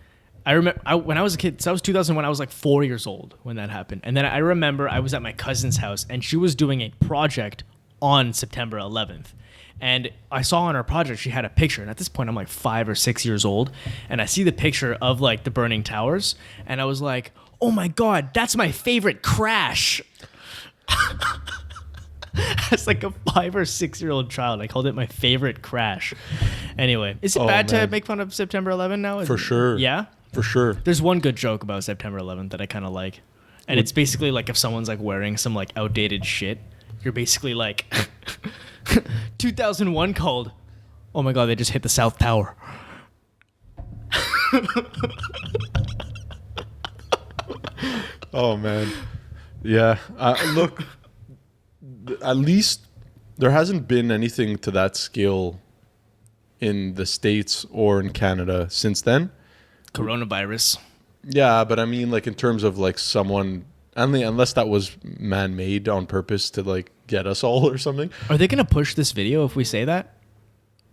I remember when I was a kid, so that was 2001. I was like 4 years old when that happened. And then I remember I was at my cousin's house and she was doing a project on September 11th. And I saw on her project, she had a picture. And at this point, I'm like 5 or 6 years old. And I see the picture of like the burning towers. And I was like, oh my God, that's my favorite crash. As like a 5 or 6 year old child, I called it my favorite crash. Anyway, is it bad to make fun of September 11 now? For sure. Yeah? For sure. There's one good joke about September 11th that I kind of like. And it's basically like if someone's like wearing some like outdated shit, you're basically like 2001 called. Oh my God, they just hit the South Tower. Oh man. Yeah. Look, at least there hasn't been anything to that scale in the States or in Canada since then. Coronavirus. Yeah, but I mean, like in terms of like someone, unless that was man-made on purpose to like get us all or something. Are they gonna push this video if we say that?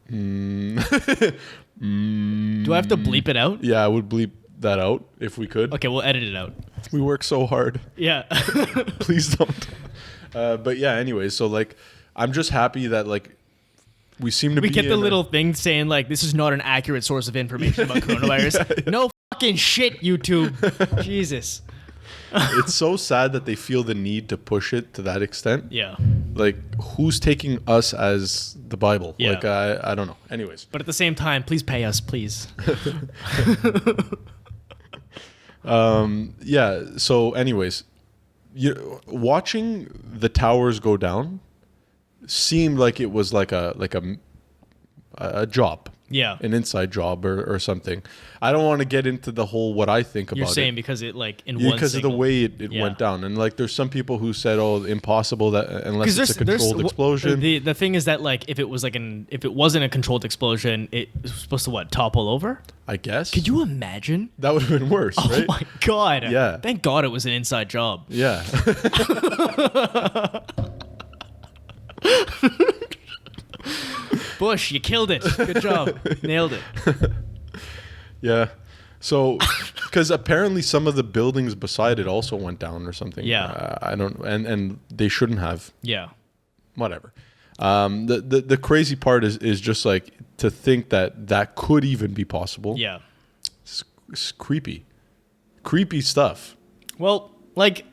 Do I have to bleep it out? Yeah, I would bleep that out if we could. Okay, we'll edit it out. We work so hard. Yeah. Please don't. But yeah, anyway, so like, I'm just happy that like we seem to be. We get the little thing saying like this is not an accurate source of information about coronavirus. Yeah. No fucking shit, YouTube. Jesus. It's so sad that they feel the need to push it to that extent. Yeah. like who's taking us as the Bible? Yeah. Like I don't know. Anyways, But at the same time, please pay us, please. yeah. So, anyways, watching the towers go down seemed like it was like a job. Yeah. An inside job or something. I don't want to get into the whole what I think about You're saying it. because it like in Yeah, one because of the signal. way it went down. And like there's some people who said, oh, impossible that unless it's a controlled explosion. The thing is that like if it was like if it wasn't a controlled explosion, it was supposed to what, topple over? I guess. Could you imagine? That would have been worse, Oh right? my god. Yeah. Thank God it was an inside job. Yeah. Bush, you killed it. Good job. Nailed it. Yeah. So, because apparently some of the buildings beside it also went down or something. Yeah. I don't, and they shouldn't have. Yeah. Whatever. The crazy part is just like to think that could even be possible. Yeah. It's creepy. Creepy stuff. Well, like,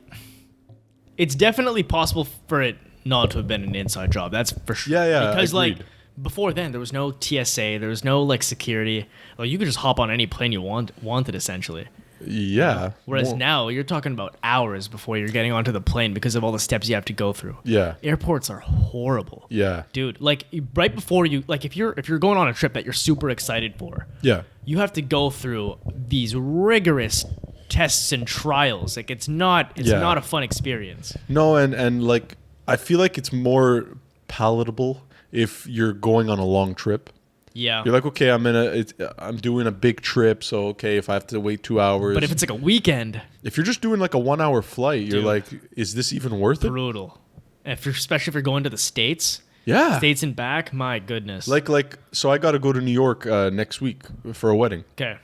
it's definitely possible for it not to have been an inside job. That's for sure. Yeah, Because, agreed. like, before then, there was no TSA. There was no, like, security. Well, you could just hop on any plane you wanted, essentially. Yeah. Whereas Well, now, you're talking about hours before you're getting onto the plane because of all the steps you have to go through. Yeah. Airports are horrible. Yeah. Dude, like, right before you... Like, if you're going on a trip that you're super excited for... Yeah. You have to go through these rigorous tests and trials. Like it's not a fun experience. No, and like I feel like it's more palatable if you're going on a long trip. Yeah. You're like, okay, I'm doing a big trip, so okay, if I have to wait 2 hours. But if it's like a weekend, if you're just doing like a 1 hour flight, you're Dude. like, is this even worth it? brutal. Especially if you're going to the States. Yeah. States and back, my goodness. Like so I got to go to New York next week for a wedding. Okay.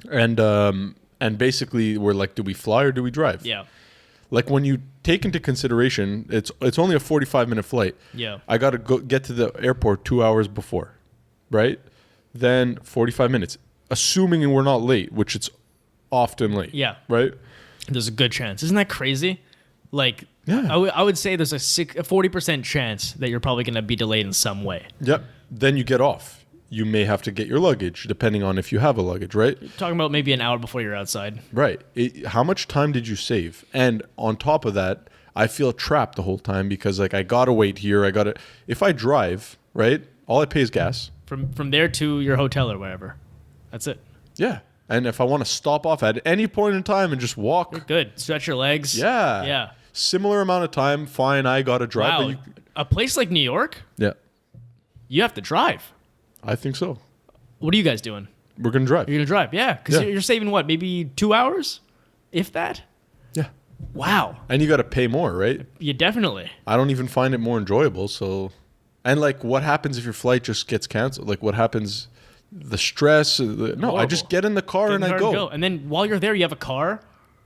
And basically we're like, do we fly or do we drive? Yeah. Like when you take into consideration it's only a 45-minute flight. Yeah. I got to get to the airport 2 hours before, right? Then 45 minutes, assuming we're not late, which it's often late. Yeah. Right? There's a good chance. Isn't that crazy? Like, Yeah. I would say there's a 40% chance that you're probably going to be delayed in some way. Yep. Then you get off. You may have to get your luggage, depending on if you have a luggage, right? Talking about maybe an hour before you're outside. Right. How much time did you save? And on top of that, I feel trapped the whole time because like I gotta wait here. If I drive, right? All I pay is gas. From there to your hotel or wherever. That's it. Yeah. And if I want to stop off at any point in time and just walk, Good. Stretch your legs. yeah, Yeah. similar amount of time. Fine, I gotta drive. Wow. A place like New York, Yeah, you have to drive. I think so. What are you guys doing? We're gonna drive. You're going to drive. Yeah. Because Yeah. you're saving what? Maybe 2 hours? If that? Yeah, Wow. and you gotta pay more, right? You definitely. I don't even find it more enjoyable. So, and like, what happens if your flight just gets canceled? Like, what happens? The stress. No, I just Horrible. get in the car Get and in the I car go. And then while you're there, you have a car.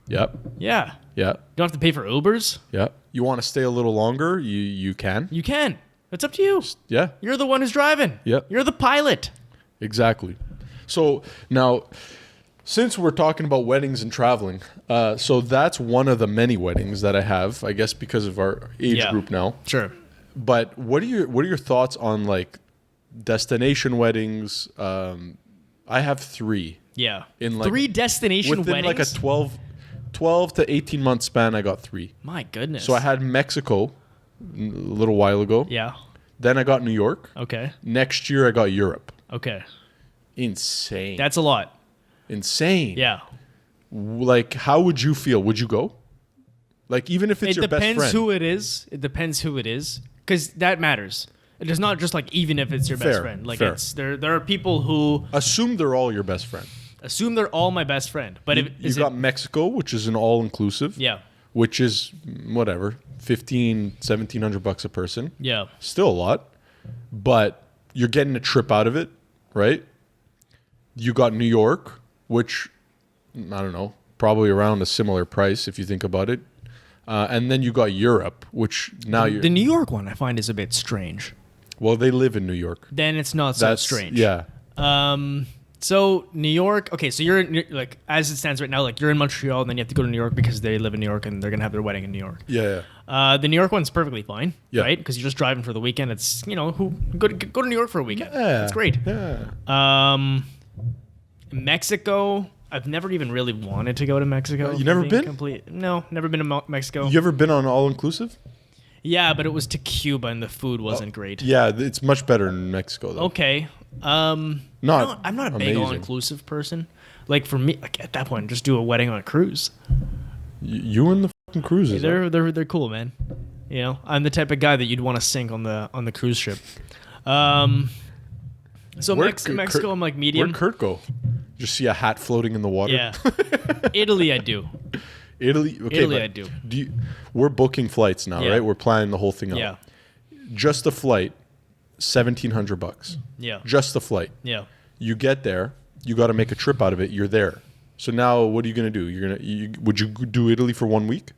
Yep. Yeah. Yeah. You don't have to pay for Ubers. Yeah. You want to stay a little longer? You can. You can. It's up to you. Yeah. You're the one who's driving. Yep. You're the pilot. Exactly. So now, since we're talking about weddings and traveling, so that's one of the many weddings that I have, I guess, because of our age Yeah. group now. Sure. But what are your thoughts on like destination weddings? I have 3. Yeah. In like 3 destination within weddings. like a 12 to 18 month span. I got 3. My goodness. So I had Mexico a little while ago. Yeah. Then I got New York. Okay. Next year I got Europe. Okay. Insane. That's a lot. Insane. Yeah. Like, how would you feel? Would you go? Like, even if it's It your best depends friend. who it is. It depends who it is. Because that matters. It is not just like even if it's your best Fair, friend. Like fair. it's there are people who Assume they're all your best friend. assume they're all my best friend. But You got Mexico, which is an all-inclusive. yeah. Which is, whatever, $1,700 a person. Yeah. Still a lot. But you're getting a trip out of it, right? You got New York, which, I don't know, probably around a similar price if you think about it. And then you got Europe, which now you're... The New York one I find is a bit strange. Well, they live in New York. Then it's not so strange. Yeah. So New York. Okay, so like as it stands right now, like you're in Montreal, and then you have to go to New York because they live in New York and they're gonna have their wedding in New York. Yeah. The New York one's perfectly fine, Yeah. right? Because you're just driving for the weekend. It's who go to New York for a weekend. Yeah. It's great. Yeah. Mexico. I've never even really wanted to go to Mexico. You never been? No, never been to Mexico. You ever been on all inclusive? Yeah, but it was to Cuba and the food wasn't great. Yeah, it's much better in Mexico though. Okay. I'm not a big all-inclusive person. Like for me, like at that point, just do a wedding on a cruise. You and the fucking cruises. They're cool, man. I'm the type of guy that you'd want to sink on the cruise ship. So Mexico, I'm like medium. Where'd Kurt go? Just see a hat floating in the water. Yeah. Italy, I do. Italy, okay. Italy, I do. We're booking flights now, Yeah. right? We're planning the whole thing out. Yeah. Just the flight, $1,700. Yeah. Just the flight. Yeah. You get there, you got to make a trip out of it. You're there. So now, what are you gonna do? Would you do Italy for 1 week?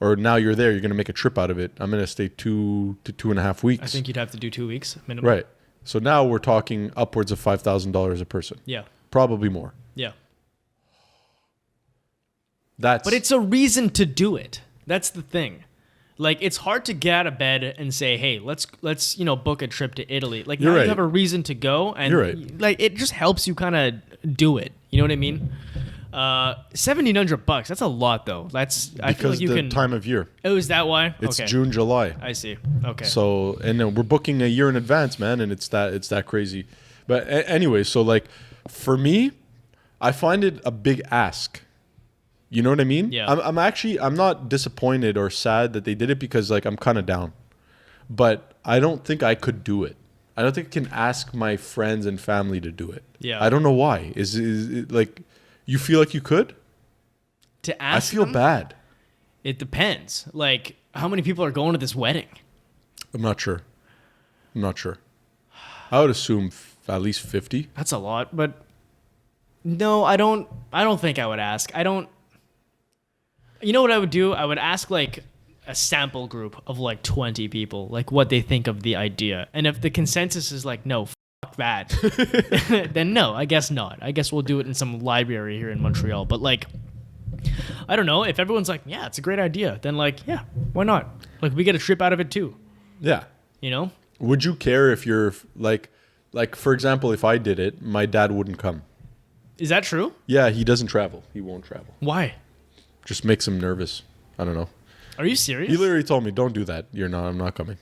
Or now you're there, you're gonna make a trip out of it. I'm gonna stay 2 to 2.5 weeks. I think you'd have to do 2 weeks minimum. Right. So now we're talking upwards of $5,000 a person. Yeah. Probably more. Yeah. But it's a reason to do it. That's the thing. Like it's hard to get out of bed and say, "Hey, let's book a trip to Italy." Like now you have a reason to go, and you're right. Like it just helps you kind of do it. You know what I mean? $1,700. That's a lot, though. I feel like you can. Time of year. Oh, is that why? It's okay. June, July. I see. Okay. So and then we're booking a year in advance, man, and it's that crazy. But anyway, so like for me, I find it a big ask. You know what I mean? Yeah. I'm not disappointed or sad that they did it because like I'm kind of down, but I don't think I could do it. I don't think I can ask my friends and family to do it. Yeah. I don't know why. Is it like you feel like you could? To ask, I feel bad. It depends. Like how many people are going to this wedding? I'm not sure. I would assume at least 50. That's a lot, but no, I don't think I would ask. You know what I would do? I would ask like a sample group of like 20 people, like what they think of the idea. And if the consensus is like, no, fuck that, then no, I guess not. I guess we'll do it in some library here in Montreal. But like, I don't know. If everyone's like, yeah, it's a great idea, then like, yeah, why not? Like we get a trip out of it too. Yeah. You know? Would you care if you're like for example, if I did it, my dad wouldn't come. Is that true? Yeah, he doesn't travel. He won't travel. Why? Just makes him nervous. I don't know. Are you serious? He literally told me, "Don't do that. I'm not coming."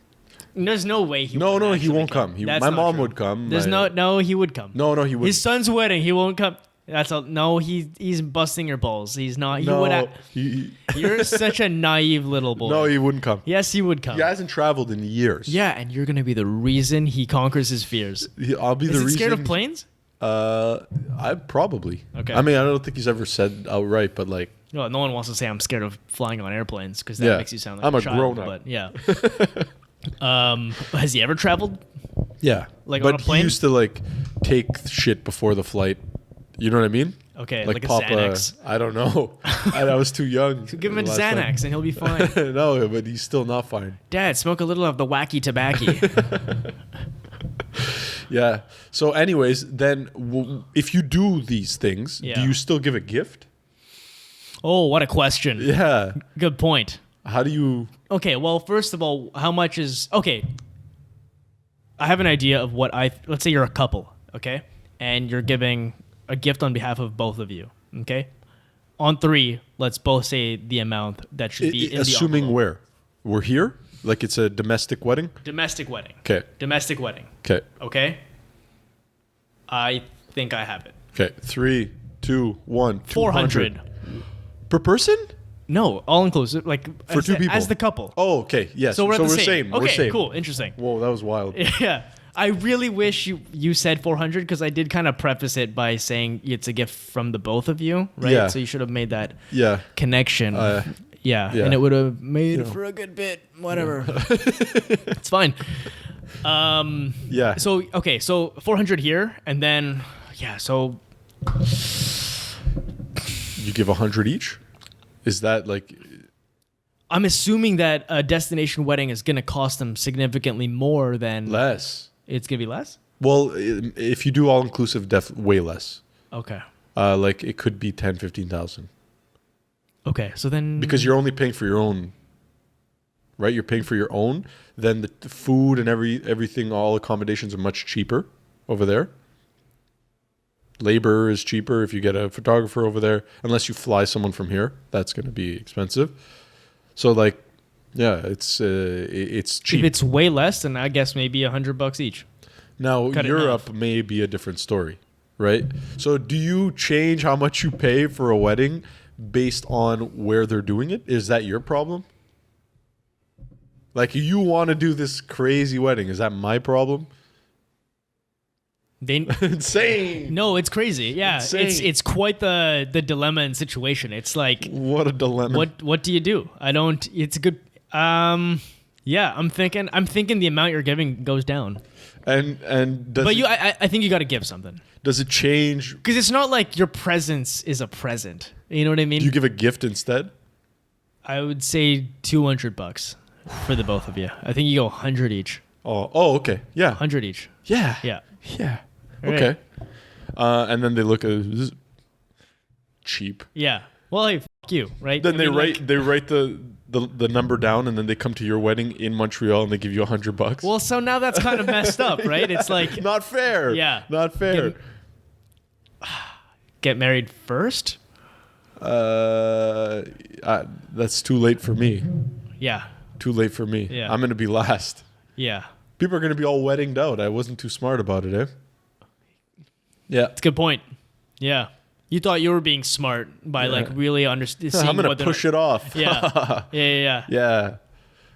There's no way he. No, he won't come. My mom would come. No, he would come. No, he would. His son's wedding, he won't come. That's all. No, he's busting your balls. He's not. He no, would. You're such a naive little boy. No, he wouldn't come. Yes, he would come. He hasn't traveled in years. Yeah, and you're gonna be the reason he conquers his fears. I'll be the reason. Is he scared of planes? I probably. Okay. I mean, I don't think he's ever said outright, but like. No one wants to say I'm scared of flying on airplanes because that makes you sound like I'm a child, grown-up. But yeah. Has he ever traveled? Yeah. Like but on a plane? He used to like take shit before the flight. You know what I mean? Okay, like a Papa, Xanax. I don't know. I was too young. So give him a Xanax and he'll be fine. No, but he's still not fine. Dad, smoke a little of the wacky tobacco. Yeah. So anyways, then if you do these things, do you still give a gift? Oh, what a question. Yeah. Good point. How do you... Okay, well, first of all, how much is... Okay. I have an idea of what let's say you're a couple, okay? And you're giving a gift on behalf of both of you, okay? On 3, let's both say the amount that should be in the assuming envelope. where? We're here? Like it's a domestic wedding? Domestic wedding. Okay. Domestic wedding. Okay. Okay? I think I have it. Okay. 3, 2, 1. 400. Per person? No, all inclusive. Like for 2 people. As the couple. Oh, okay. Yes. So we're the same. same. Okay, we're same. cool. Interesting. Whoa, that was wild. Yeah. I really wish you said 400 because I did kind of preface it by saying it's a gift from the both of you, right? Yeah. So you should have made that Yeah. connection. Yeah, and it would have made for a good bit. Whatever. It's fine. Yeah. So, okay, so 400 here, and then, so... You give 100 each? Is that like... I'm assuming that a destination wedding is going to cost them significantly more than... Less. It's going to be less? Well, if you do all inclusive, way less. Okay. Like it could be 10, 15,000. Okay. So then Because you're only paying for your own, right? You're paying for your own. Then the food and everything, all accommodations are much cheaper over there. Labor is cheaper if you get a photographer over there. Unless you fly someone from here, that's going to be expensive. So like, yeah, it's cheap. if it's way less, then I guess maybe $100 each. Now Cut it in Europe may be a different story, right? So do you change how much you pay for a wedding based on where they're doing it? Is that your problem? Like you want to do this crazy wedding, is that my problem? Insane. No, it's crazy. Yeah, Insane. it's quite the dilemma and situation. It's like, What a dilemma. what do you do? I don't. It's a good. Yeah, I'm thinking the amount you're giving goes down. And does But it, I think you got to give something, does it change? because it's not like your presence is a present. You know what I mean? Do you give a gift instead? I would say $200 for the both of you. I think you go 100 each. Oh, okay. Yeah. 100 each. Yeah. Yeah. Yeah. Right. Okay. And then they look at this is cheap. Yeah. Well, hey, fuck you, right? Then I they mean, write like- they write the number down, and then they come to your wedding in Montreal and they give you $100. Well, so now that's kind of messed up, right? It's like Not fair. Yeah. Not fair. get married first. That's too late for me. Yeah. Too late for me. Yeah. I'm gonna be last. Yeah. People are gonna be all weddinged out. I wasn't too smart about it, eh? Yeah. It's a good point. Yeah. You thought you were being smart by like really understanding. I'm gonna push it off. Yeah. Yeah. Yeah.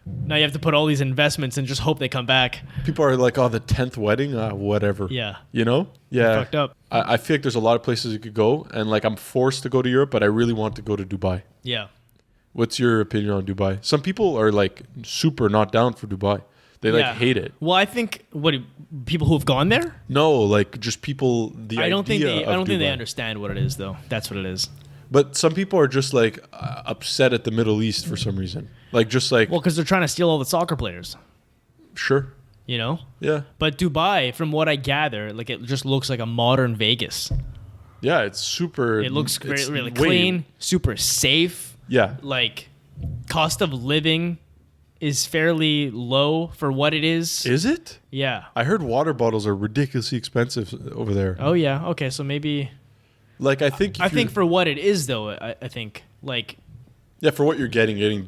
Now you have to put all these investments and just hope they come back. People are like, oh, the 10th wedding? Whatever. Yeah. You know? Yeah. Fucked up. I feel like there's a lot of places you could go, and like I'm forced to go to Europe, but I really want to go to Dubai. Yeah. What's your opinion on Dubai? Some people are like super not down for Dubai. They like Yeah. hate it. Well, I think people who've gone there. No, like just people. I don't think they Dubai. understand what it is though. That's what it is. But some people are just like upset at the Middle East for some reason. Like just like Well, because they're trying to steal all the soccer players. sure, You know. yeah, But Dubai, from what I gather, like it just looks like a modern Vegas. yeah. It's super. It looks it's really way- clean, super safe. Yeah, Like cost of living is fairly low for what it is. is it? Yeah. I heard water bottles are ridiculously expensive over there. Oh yeah. Okay. So maybe Like I think. I think for what it is though, I think like yeah, for what you're getting Yeah.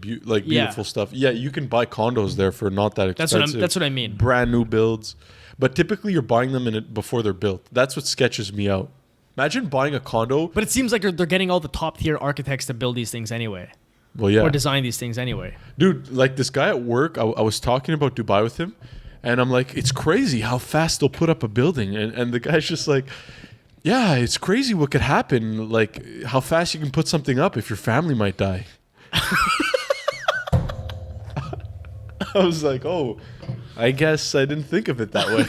beautiful stuff. Yeah, you can buy condos there for not that expensive. that's what I mean. Brand new builds, but typically you're buying them before they're built. That's what sketches me out. Imagine buying a condo. But it seems like they're getting all the top tier architects to build these things anyway, Well, yeah, or design these things anyway. dude. Like this guy at work, I was talking about Dubai with him, and I'm like, it's crazy how fast they'll put up a building, and the guy's just like, yeah, it's crazy what could happen. Like how fast you can put something up if your family might die. I was like, oh, I guess I didn't think of it that way.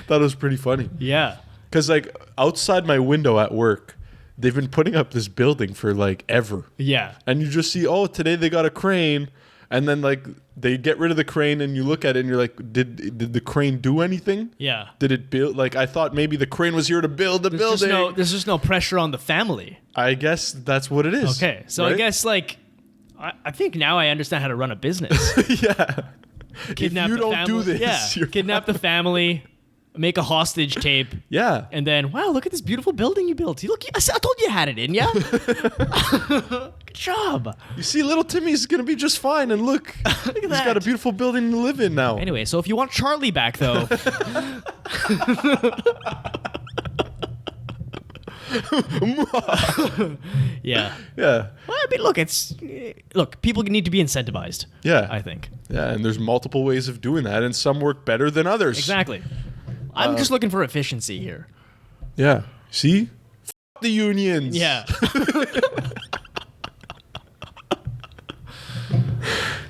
Thought it was pretty funny. Yeah. Because like outside my window at work, they've been putting up this building for like ever. Yeah. And you just see, oh, today they got a crane. And then like they get rid of the crane and you look at it and you're like, did the crane do anything? Yeah. Did it build? Like I thought maybe the crane was here to build the building. There's just no pressure on the family. I guess that's what it is. Okay. So I right? guess like I think now I understand how to run a business. Yeah. Kidnap if you the don't family. do this, Yeah. you're Kidnap the family, make a hostage tape. Yeah. And then, wow, look at this beautiful building you built. Look, I told you had it in ya. Good job. You see, little Timmy's gonna be just fine, and look, he's that. got a beautiful building to live in now. Anyway, so if you want Charlie back, though, yeah. Yeah, Well, I mean, look, people need to be incentivized. yeah, I think yeah. And there's multiple ways of doing that, and some work better than others. exactly. I'm just looking for efficiency here. Yeah. See, the unions. Yeah.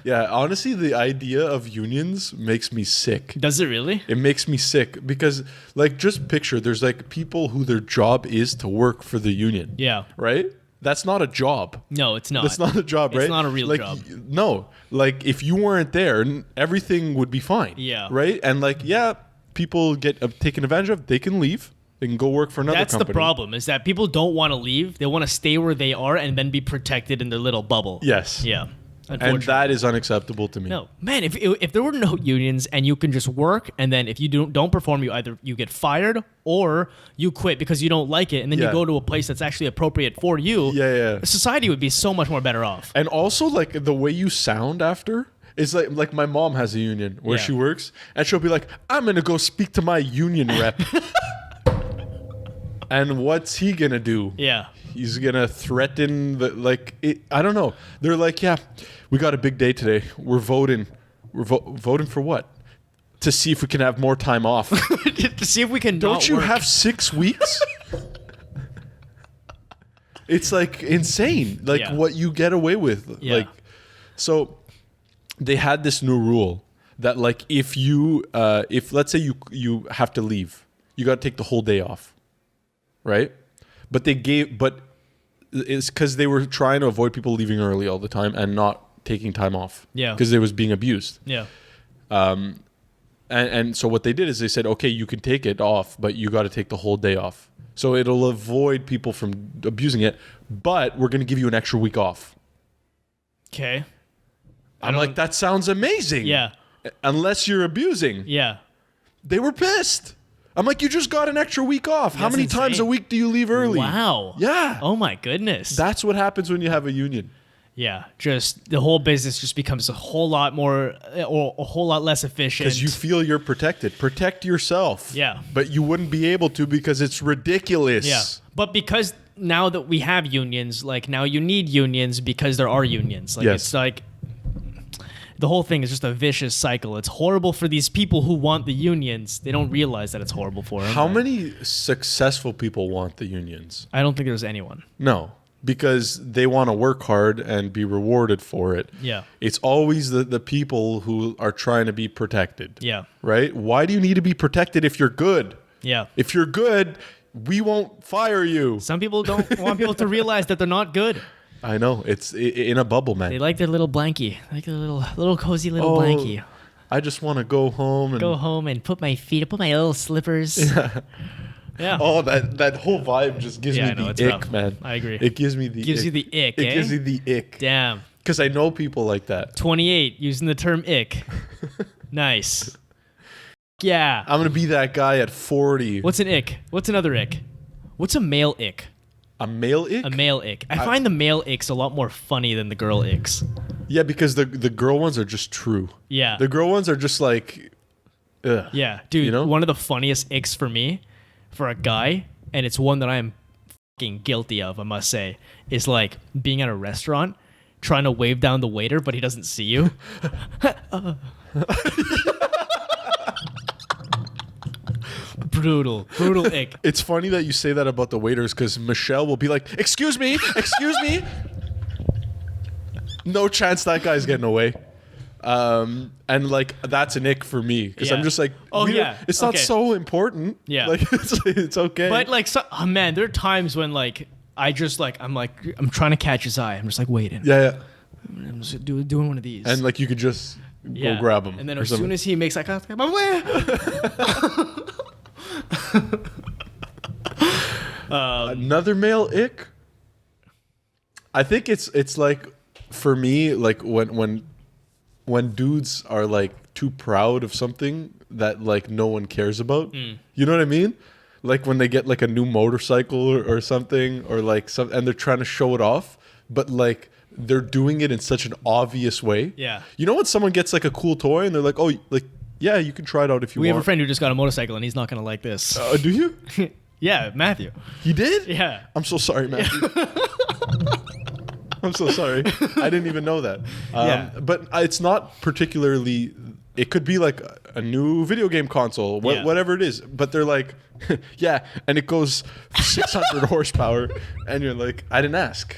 Yeah. Honestly, the idea of unions makes me sick. Does it really? It makes me sick because, like, just picture there's like people who their job is to work for the union. Yeah. Right? That's not a job. No, it's not. That's not a job, right? It's not a real like, job. No, like if you weren't there, everything would be fine. Yeah. Right? And like, yeah, people get taken advantage of, they can leave. They can go work for another company. That's the problem, is that people don't want to leave. They want to stay where they are and then be protected in their little bubble. Yes. Yeah. And that is unacceptable to me. No, man. If there were no unions and you can just work, and then if you don't perform, you get fired or you quit because you don't like it, and then you go to a place that's actually appropriate for you. Yeah. Society would be so much more better off. And also, like, the way you sound after is like my mom has a union where she works, and she'll be like, "I'm gonna go speak to my union rep." And what's he gonna do? Yeah. He's gonna threaten I don't know. They're like, yeah, we got a big day today. We're voting. We're voting for what? To see if we can have more time off. To see if we can. Don't you have 6 weeks? It's like insane. Like what you get away with. Yeah. Like, so they had this new rule that like if let's say you have to leave, you got to take the whole day off. Right? But it's because they were trying to avoid people leaving early all the time and not taking time off. Yeah. Because they was being abused. Yeah. And so what they did is they said, okay, you can take it off, but you got to take the whole day off. So it'll avoid people from abusing it, but we're going to give you an extra week off. Okay. I'm like, that sounds amazing. Yeah. Unless you're abusing. Yeah. They were pissed. I'm like, you just got an extra week off. How many times a week do you leave early? Wow. Yeah. Oh my goodness. That's what happens when you have a union. Yeah. Just the whole business just becomes a whole lot more or a whole lot less efficient. Because you feel you're protected. Protect yourself. Yeah. But you wouldn't be able to because it's ridiculous. Yeah. But because now that we have unions, like now you need unions because there are unions. Like it's like the whole thing is just a vicious cycle. It's horrible for these people who want the unions. They don't realize that it's horrible for them. How many successful people want the unions? I don't think there's anyone. No, because they want to work hard and be rewarded for it. Yeah. It's always the people who are trying to be protected. Yeah. Right? Why do you need to be protected if you're good? Yeah. If you're good, we won't fire you. Some people don't want people to realize that they're not good. I know. It's in a bubble, man. They like their little blankie, like their little cozy little blankie. I just want to go home and put my little slippers. Yeah. Yeah. Oh, that whole vibe just gives me the ick, man. I agree. It gives me the gives you the ick. It gives you the ick. Damn. Because I know people like that. 28 using the term ick. Nice. Yeah. I'm gonna be that guy at 40. What's an ick? What's another ick? What's a male ick? A male ick? A male ick. I find the male icks a lot more funny than the girl icks. Yeah, because the girl ones are just true. Yeah. The girl ones are just like, ugh. Yeah, dude. You know? One of the funniest icks for me, for a guy, and it's one that I am fucking guilty of, I must say, is like being at a restaurant, trying to wave down the waiter, but he doesn't see you. Brutal ick. It's funny that you say that about the waiters because Michelle will be like, excuse me. No chance that guy's getting away. And like, that's an ick for me because I'm just like, it's not so important. Yeah. Like, it's okay. But like, man, there are times when like, I'm trying to catch his eye. I'm just like waiting. Yeah. I'm just doing one of these. And like, you could just go grab him. And then as soon as he makes like, I'm away. Another male ick. I think it's like for me, like when dudes are like too proud of something that like no one cares about. You know what I mean? Like when they get like a new motorcycle or something, or like and they're trying to show it off, but like they're doing it in such an obvious way. Yeah. You know when someone gets like a cool toy and they're like, oh, like, yeah, you can try it out if you want. We have a friend who just got a motorcycle and he's not going to like this. Do you? Yeah, Matthew. He did? Yeah. I'm so sorry, Matthew. I'm so sorry. I didn't even know that. But it's not particularly... It could be like a new video game console, whatever it is. But they're like, yeah, and it goes 600 horsepower. And you're like, I didn't ask.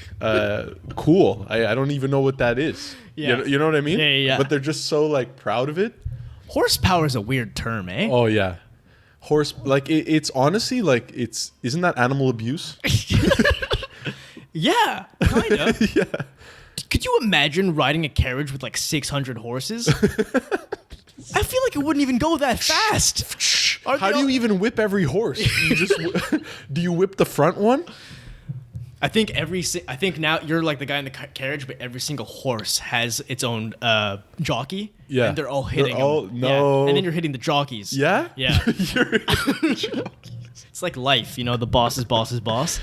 Cool. I don't even know what that is. Yeah. You know what I mean? Yeah. But they're just so like proud of it. Horsepower is a weird term, eh? Oh, yeah. It's honestly like isn't that animal abuse? Yeah, kind of. Yeah. Could you imagine riding a carriage with like 600 horses? I feel like it wouldn't even go that fast. How do you even whip every horse? You just do you whip the front one? I think now you're like the guy in the carriage, but every single horse has its own jockey. Yeah, and they're all hitting. No, yeah. And then you're hitting the jockeys. Yeah, yeah. It's like life, the boss's boss's boss.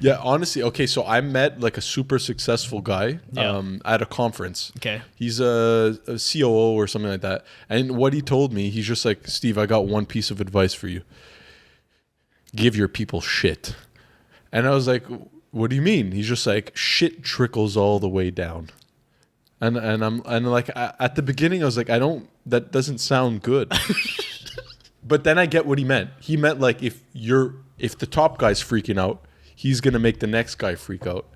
Yeah, honestly, okay. So I met like a super successful guy at a conference. Okay, he's a COO or something like that. And what he told me, he's just like, Steve, I got one piece of advice for you. Give your people shit. And I was like, what do you mean? He's just like, shit trickles all the way down. And I'm like, at the beginning I was like, that doesn't sound good. But then I get what he meant. He meant like if the top guy's freaking out, he's gonna make the next guy freak out,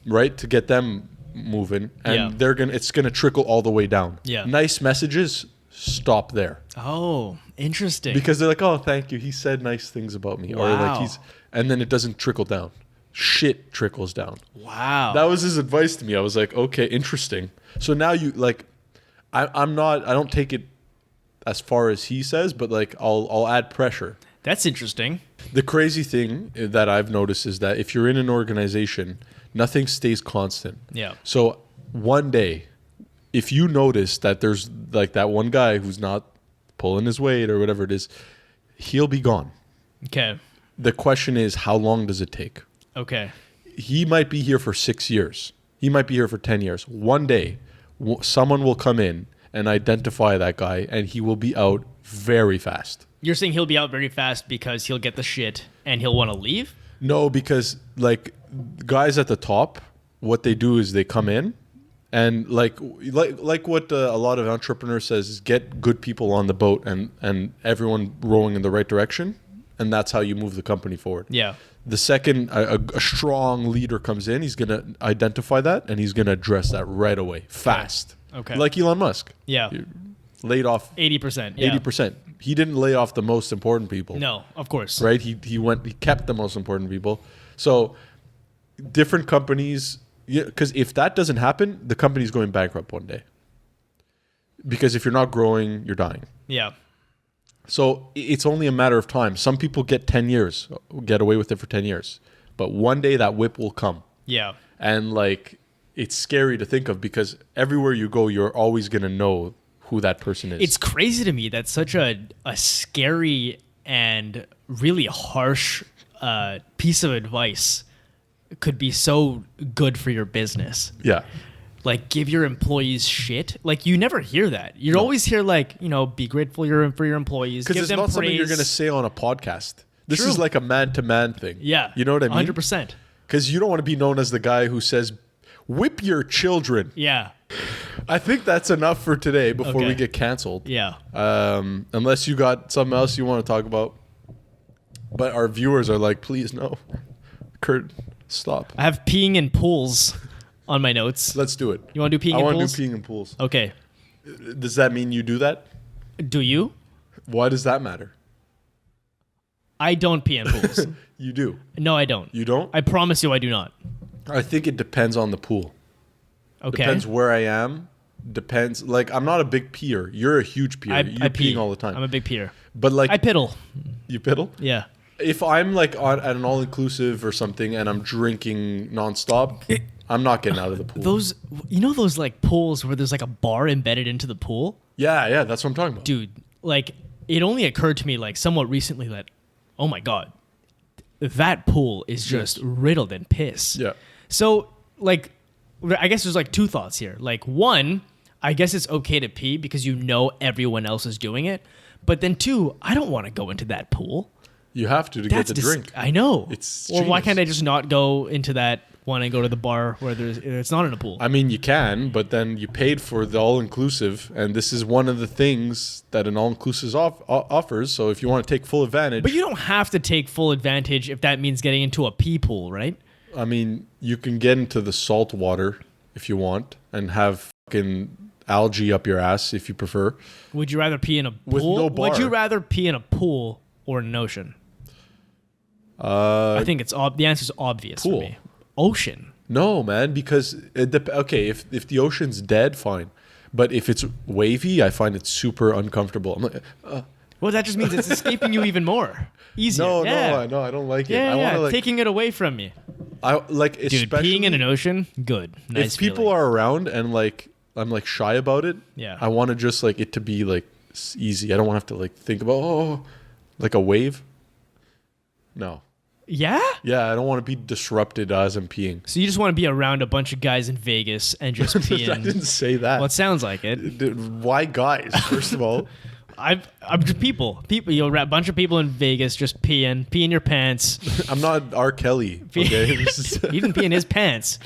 right? To get them moving, and it's gonna trickle all the way down. Yeah. Nice messages stop there. Oh, interesting. Because they're like, oh, thank you. He said nice things about me, or like and then it doesn't trickle down. Shit trickles down. Wow. That was his advice to me. I was like, okay, interesting. So now you like, I don't take it as far as he says, but like I'll add pressure. That's interesting. The crazy thing that I've noticed is that if you're in an organization, nothing stays constant. Yeah. So one day, if you notice that there's like that one guy who's not pulling his weight or whatever it is, he'll be gone. Okay. The question is, how long does it take? Okay. He might be here for 6 years. He might be here for 10 years. One day, someone will come in and identify that guy, and he will be out very fast. You're saying he'll be out very fast because he'll get the shit and he'll want to leave? No, because like guys at the top, what they do is they come in and like what a lot of entrepreneurs says is get good people on the boat and everyone rowing in the right direction, and that's how you move the company forward. Yeah. The second a strong leader comes in, he's going to identify that and he's going to address that right away, fast. Okay. Like Elon Musk. Yeah. He laid off 80%. Yeah. 80%. He didn't lay off the most important people. No, of course. Right? He kept the most important people. So different companies, because if that doesn't happen, the company's going bankrupt one day. Because if you're not growing, you're dying. Yeah. So it's only a matter of time. Some people get 10 years, get away with it for 10 years. But one day that whip will come. Yeah. And like, it's scary to think of because everywhere you go, you're always going to know who that person is. It's crazy to me that such a scary and really harsh piece of advice could be so good for your business. Yeah. Like, give your employees shit. Like, you never hear that. You always hear, like, be grateful for your employees. Because it's not something you're going to say on a podcast. This is like a man-to-man thing. Yeah. You know what I mean? 100%. Because you don't want to be known as the guy who says, whip your children. Yeah. I think that's enough for today before we get canceled. Yeah. Unless you got something else you want to talk about. But our viewers are like, please, no. Kurt, stop. I have peeing in pools on my notes. Let's do it. You want to do peeing in pools? I want to do peeing in pools. Okay. Does that mean you do that? Do you? Why does that matter? I don't pee in pools. You do? No, I don't. You don't? I promise you I do not. I think it depends on the pool. Okay. Depends where I am. Depends. Like, I'm not a big peer. You're a huge peer. You're peeing all the time. I'm a big peer. But like, I piddle. You piddle? Yeah. If I'm like at an all-inclusive or something and I'm drinking nonstop, I'm not getting out of the pool. Those like pools where there's like a bar embedded into the pool? Yeah, that's what I'm talking about. Dude, like, it only occurred to me like somewhat recently that, oh my God, that pool is just riddled in piss. Yeah. So, like, I guess there's like two thoughts here. Like, one, I guess it's okay to pee because everyone else is doing it. But then two, I don't want to go into that pool. You have to get the drink. I know. It's well, why can't I just not go into that one and go to the bar where it's not in a pool? I mean, you can, but then you paid for the all-inclusive, and this is one of the things that an all-inclusive offers. So if you want to take full advantage... But you don't have to take full advantage if that means getting into a pee pool, right? I mean, you can get into the salt water if you want and have fucking algae up your ass if you prefer. Would you rather pee in a pool? With no bar. Would you rather pee in a pool or an ocean? I think the answer is obvious pool. For me. Ocean. No, man, because if the ocean's dead, fine, but if it's wavy, I find it super uncomfortable. I'm like, Well, that just means it's escaping you even more. Easier. No, yeah. no, I don't like it. Yeah, I want yeah. to like taking it away from you. I like Dude, especially peeing in an ocean, good. Nice if people feeling. are around and like I'm like shy about it. Yeah. I want to just like it to be like easy. I don't want to have to like think about like a wave. No. Yeah? Yeah, I don't want to be disrupted as I'm peeing. So you just want to be around a bunch of guys in Vegas and just pee I in. didn't say that. Well, it sounds like it. Dude, why guys? First of all, I'm just people. You'll a bunch of people in Vegas just pee in your pants. I'm not R. Kelly. Okay, He didn't pee in his pants.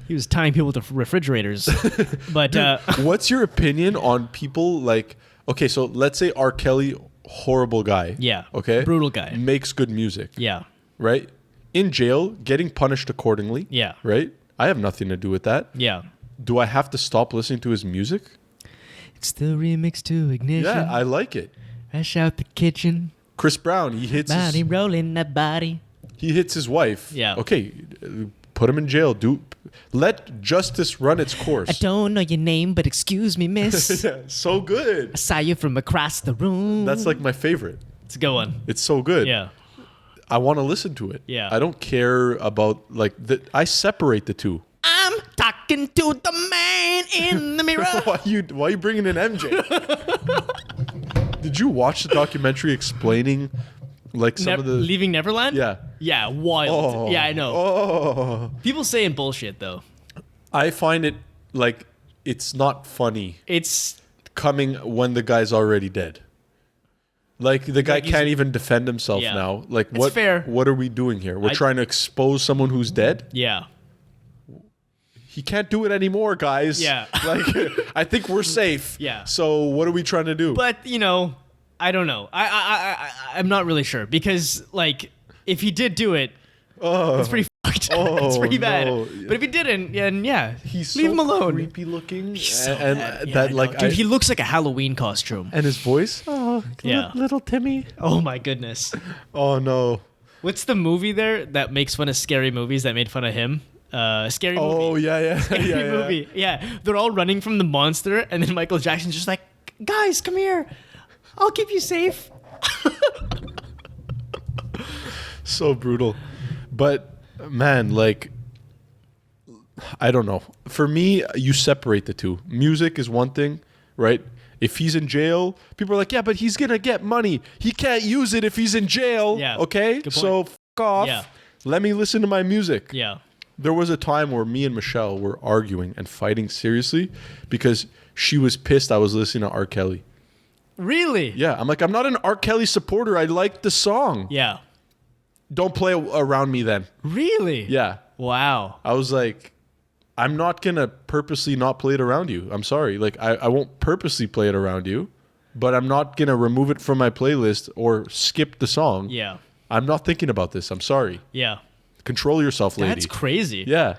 He was tying people to refrigerators. But what's your opinion on people like? Okay, so let's say R. Kelly, horrible guy. yeah, Okay. brutal guy. Makes good music. Yeah, Right. In jail, getting punished accordingly. yeah, Right. I have nothing to do with that. yeah. Do I have to stop listening to his music? It's the remix to Ignition. Yeah, I like it. Rush out the kitchen. Chris Brown, he hits Body rolling that body. his wife. Yeah. Okay, put him in jail. Let justice run its I course. don't know your name, but excuse me, miss. So good. I saw you from across the room. That's like my favorite. It's a good one. It's so good. Yeah. I want to listen to it. Yeah. I don't care about like I separate the two. I'm talking to the man in the mirror. why you bringing in MJ? Did you watch the documentary explaining like some of the Leaving Neverland? Yeah. Yeah, wild. Oh. Yeah, I know. Oh. People saying bullshit though. I find it like it's not funny It's coming when the guy's already dead. Like the guy Like he's- can't even defend himself Yeah. now. Like It's what fair. what are we doing here? We're trying to expose someone who's dead? yeah. He can't do it anymore, guys. Yeah. Like I think we're safe. Yeah. So what are we trying to do? But I don't know. I'm not really sure because like if he did do it, it's pretty fucked. It's pretty bad. no. But if he didn't, then yeah, He's leave so him alone. creepy looking, So and bad. Yeah, that I know. like dude, he looks like a Halloween costume. and his voice. Oh, Yeah. little Timmy. Oh my goodness. Oh no. What's the movie there that makes fun of scary movies that made fun of him? Scary movie. Oh yeah. Scary yeah. movie. Yeah. They're all running from the monster, and then Michael Jackson's just like, guys, come here. I'll keep you safe. So brutal. But man, like I don't know. For me, you separate the two. Music is one thing, right? If he's in jail, people are like, yeah, but he's gonna get money. He can't use it if he's in jail. Yeah. Okay? Good So point. f off. Yeah. Let me listen to my music. Yeah. There was a time where me and Michelle were arguing and fighting seriously because she was pissed I was listening to R. Kelly. Really? Yeah, I'm like, I'm not an R. Kelly supporter. I like the song. Yeah. Don't play around me then. Really? Yeah. Wow. I was like, I'm not going to purposely not play it around you. I'm sorry. Like, I won't purposely play it around you, but I'm not going to remove it from my playlist or skip the song. Yeah. I'm not thinking about this. I'm sorry. Yeah. Control yourself, lady. That's crazy. Yeah.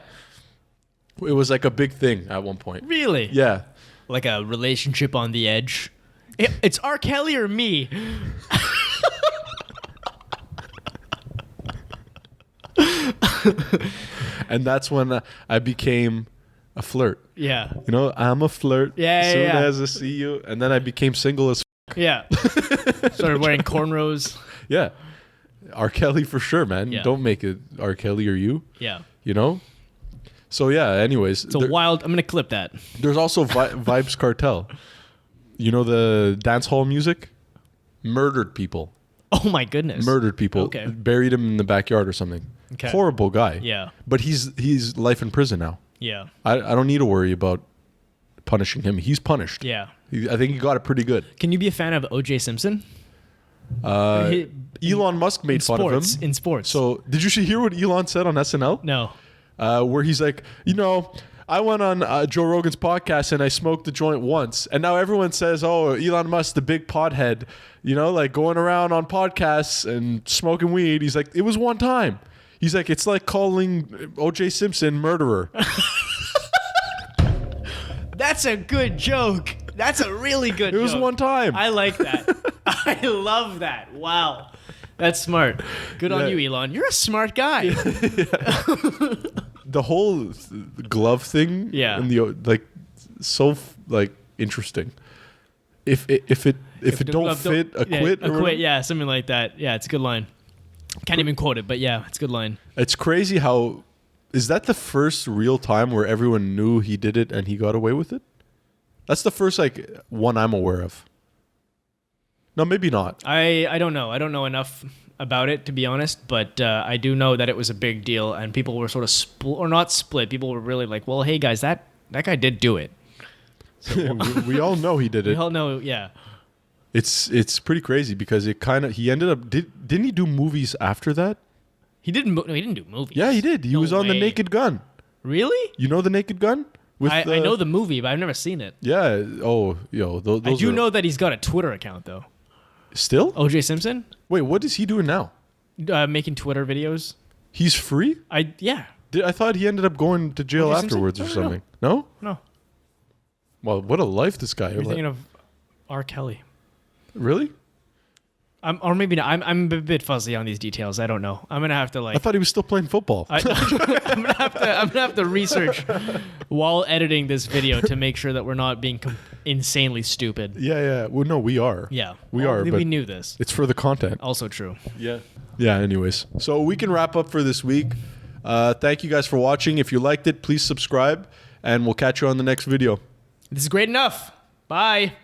It was like a big thing at one point. Really? Yeah. Like a relationship on the edge. It's R. Kelly or me. And that's when I became a flirt. Yeah. You know, I'm a flirt. Yeah, Soon yeah. as I see you. And then I became single as Yeah. Started wearing cornrows. yeah. R. Kelly for sure, man. Yeah. Don't make it R. Kelly or you. Yeah. You know? So yeah, anyways. It's a wild. I'm gonna clip that. There's also Vibes Cartel. You know the dance hall music? Murdered people. Oh my goodness. Murdered people. Okay. Buried him in the backyard or something. Okay. Horrible guy. Yeah. But he's life in prison now. Yeah. I don't need to worry about punishing him. He's punished. Yeah. I think he got it pretty good. Can you be a fan of O.J. Simpson? Elon Musk made fun of him. In sports. So did you hear what Elon said on SNL? No. Where he's like, I went on Joe Rogan's podcast and I smoked the joint once. And now everyone says, oh, Elon Musk, the big pothead, like going around on podcasts and smoking weed. He's like, it was one time. He's like, it's like calling O.J. Simpson murderer. That's a good joke. That's a really good joke. It was one time. I like that. I love that. Wow. That's smart. Good on Yeah. you, Elon. You're a smart guy. The whole glove thing. Yeah. And interesting. if it don't fit, acquit. Acquit. Yeah, something like that. Yeah, it's a good line. Can't even quote it, but yeah, it's a good line. It's crazy how is that the first real time where everyone knew he did it and he got away with it? That's the first like one I'm aware of. No, maybe not. I don't know. I don't know enough about it, to be honest, but I do know that it was a big deal and people were sort of or not split. People were really like, well, hey guys, that guy did do it. So, we all know he did it. We all know, yeah. It's pretty crazy because he ended up didn't he do movies after that? He didn't do movies. Yeah, he did. He was on The Naked Gun. Really? You know The Naked Gun? I know the movie, but I've never seen it. Yeah. Oh, those I do know that he's got a Twitter account though. Still? O.J. Simpson? Wait, what is he doing now? Making Twitter videos. He's free? Yeah. I thought he ended up going to jail afterwards or something. No? No. Well, what a life this guy. You're thinking of R. Kelly. Really? Or maybe not. I'm a bit fuzzy on these details. I don't know. I'm gonna have to I thought he was still playing football. I'm gonna have to research while editing this video to make sure that we're not being insanely stupid. Yeah. Well, no, we are. Yeah, we are. We knew this. It's for the content. Also true. Yeah. Yeah. Anyways, so we can wrap up for this week. Thank you guys for watching. If you liked it, please subscribe, and we'll catch you on the next video. This is great enough. Bye.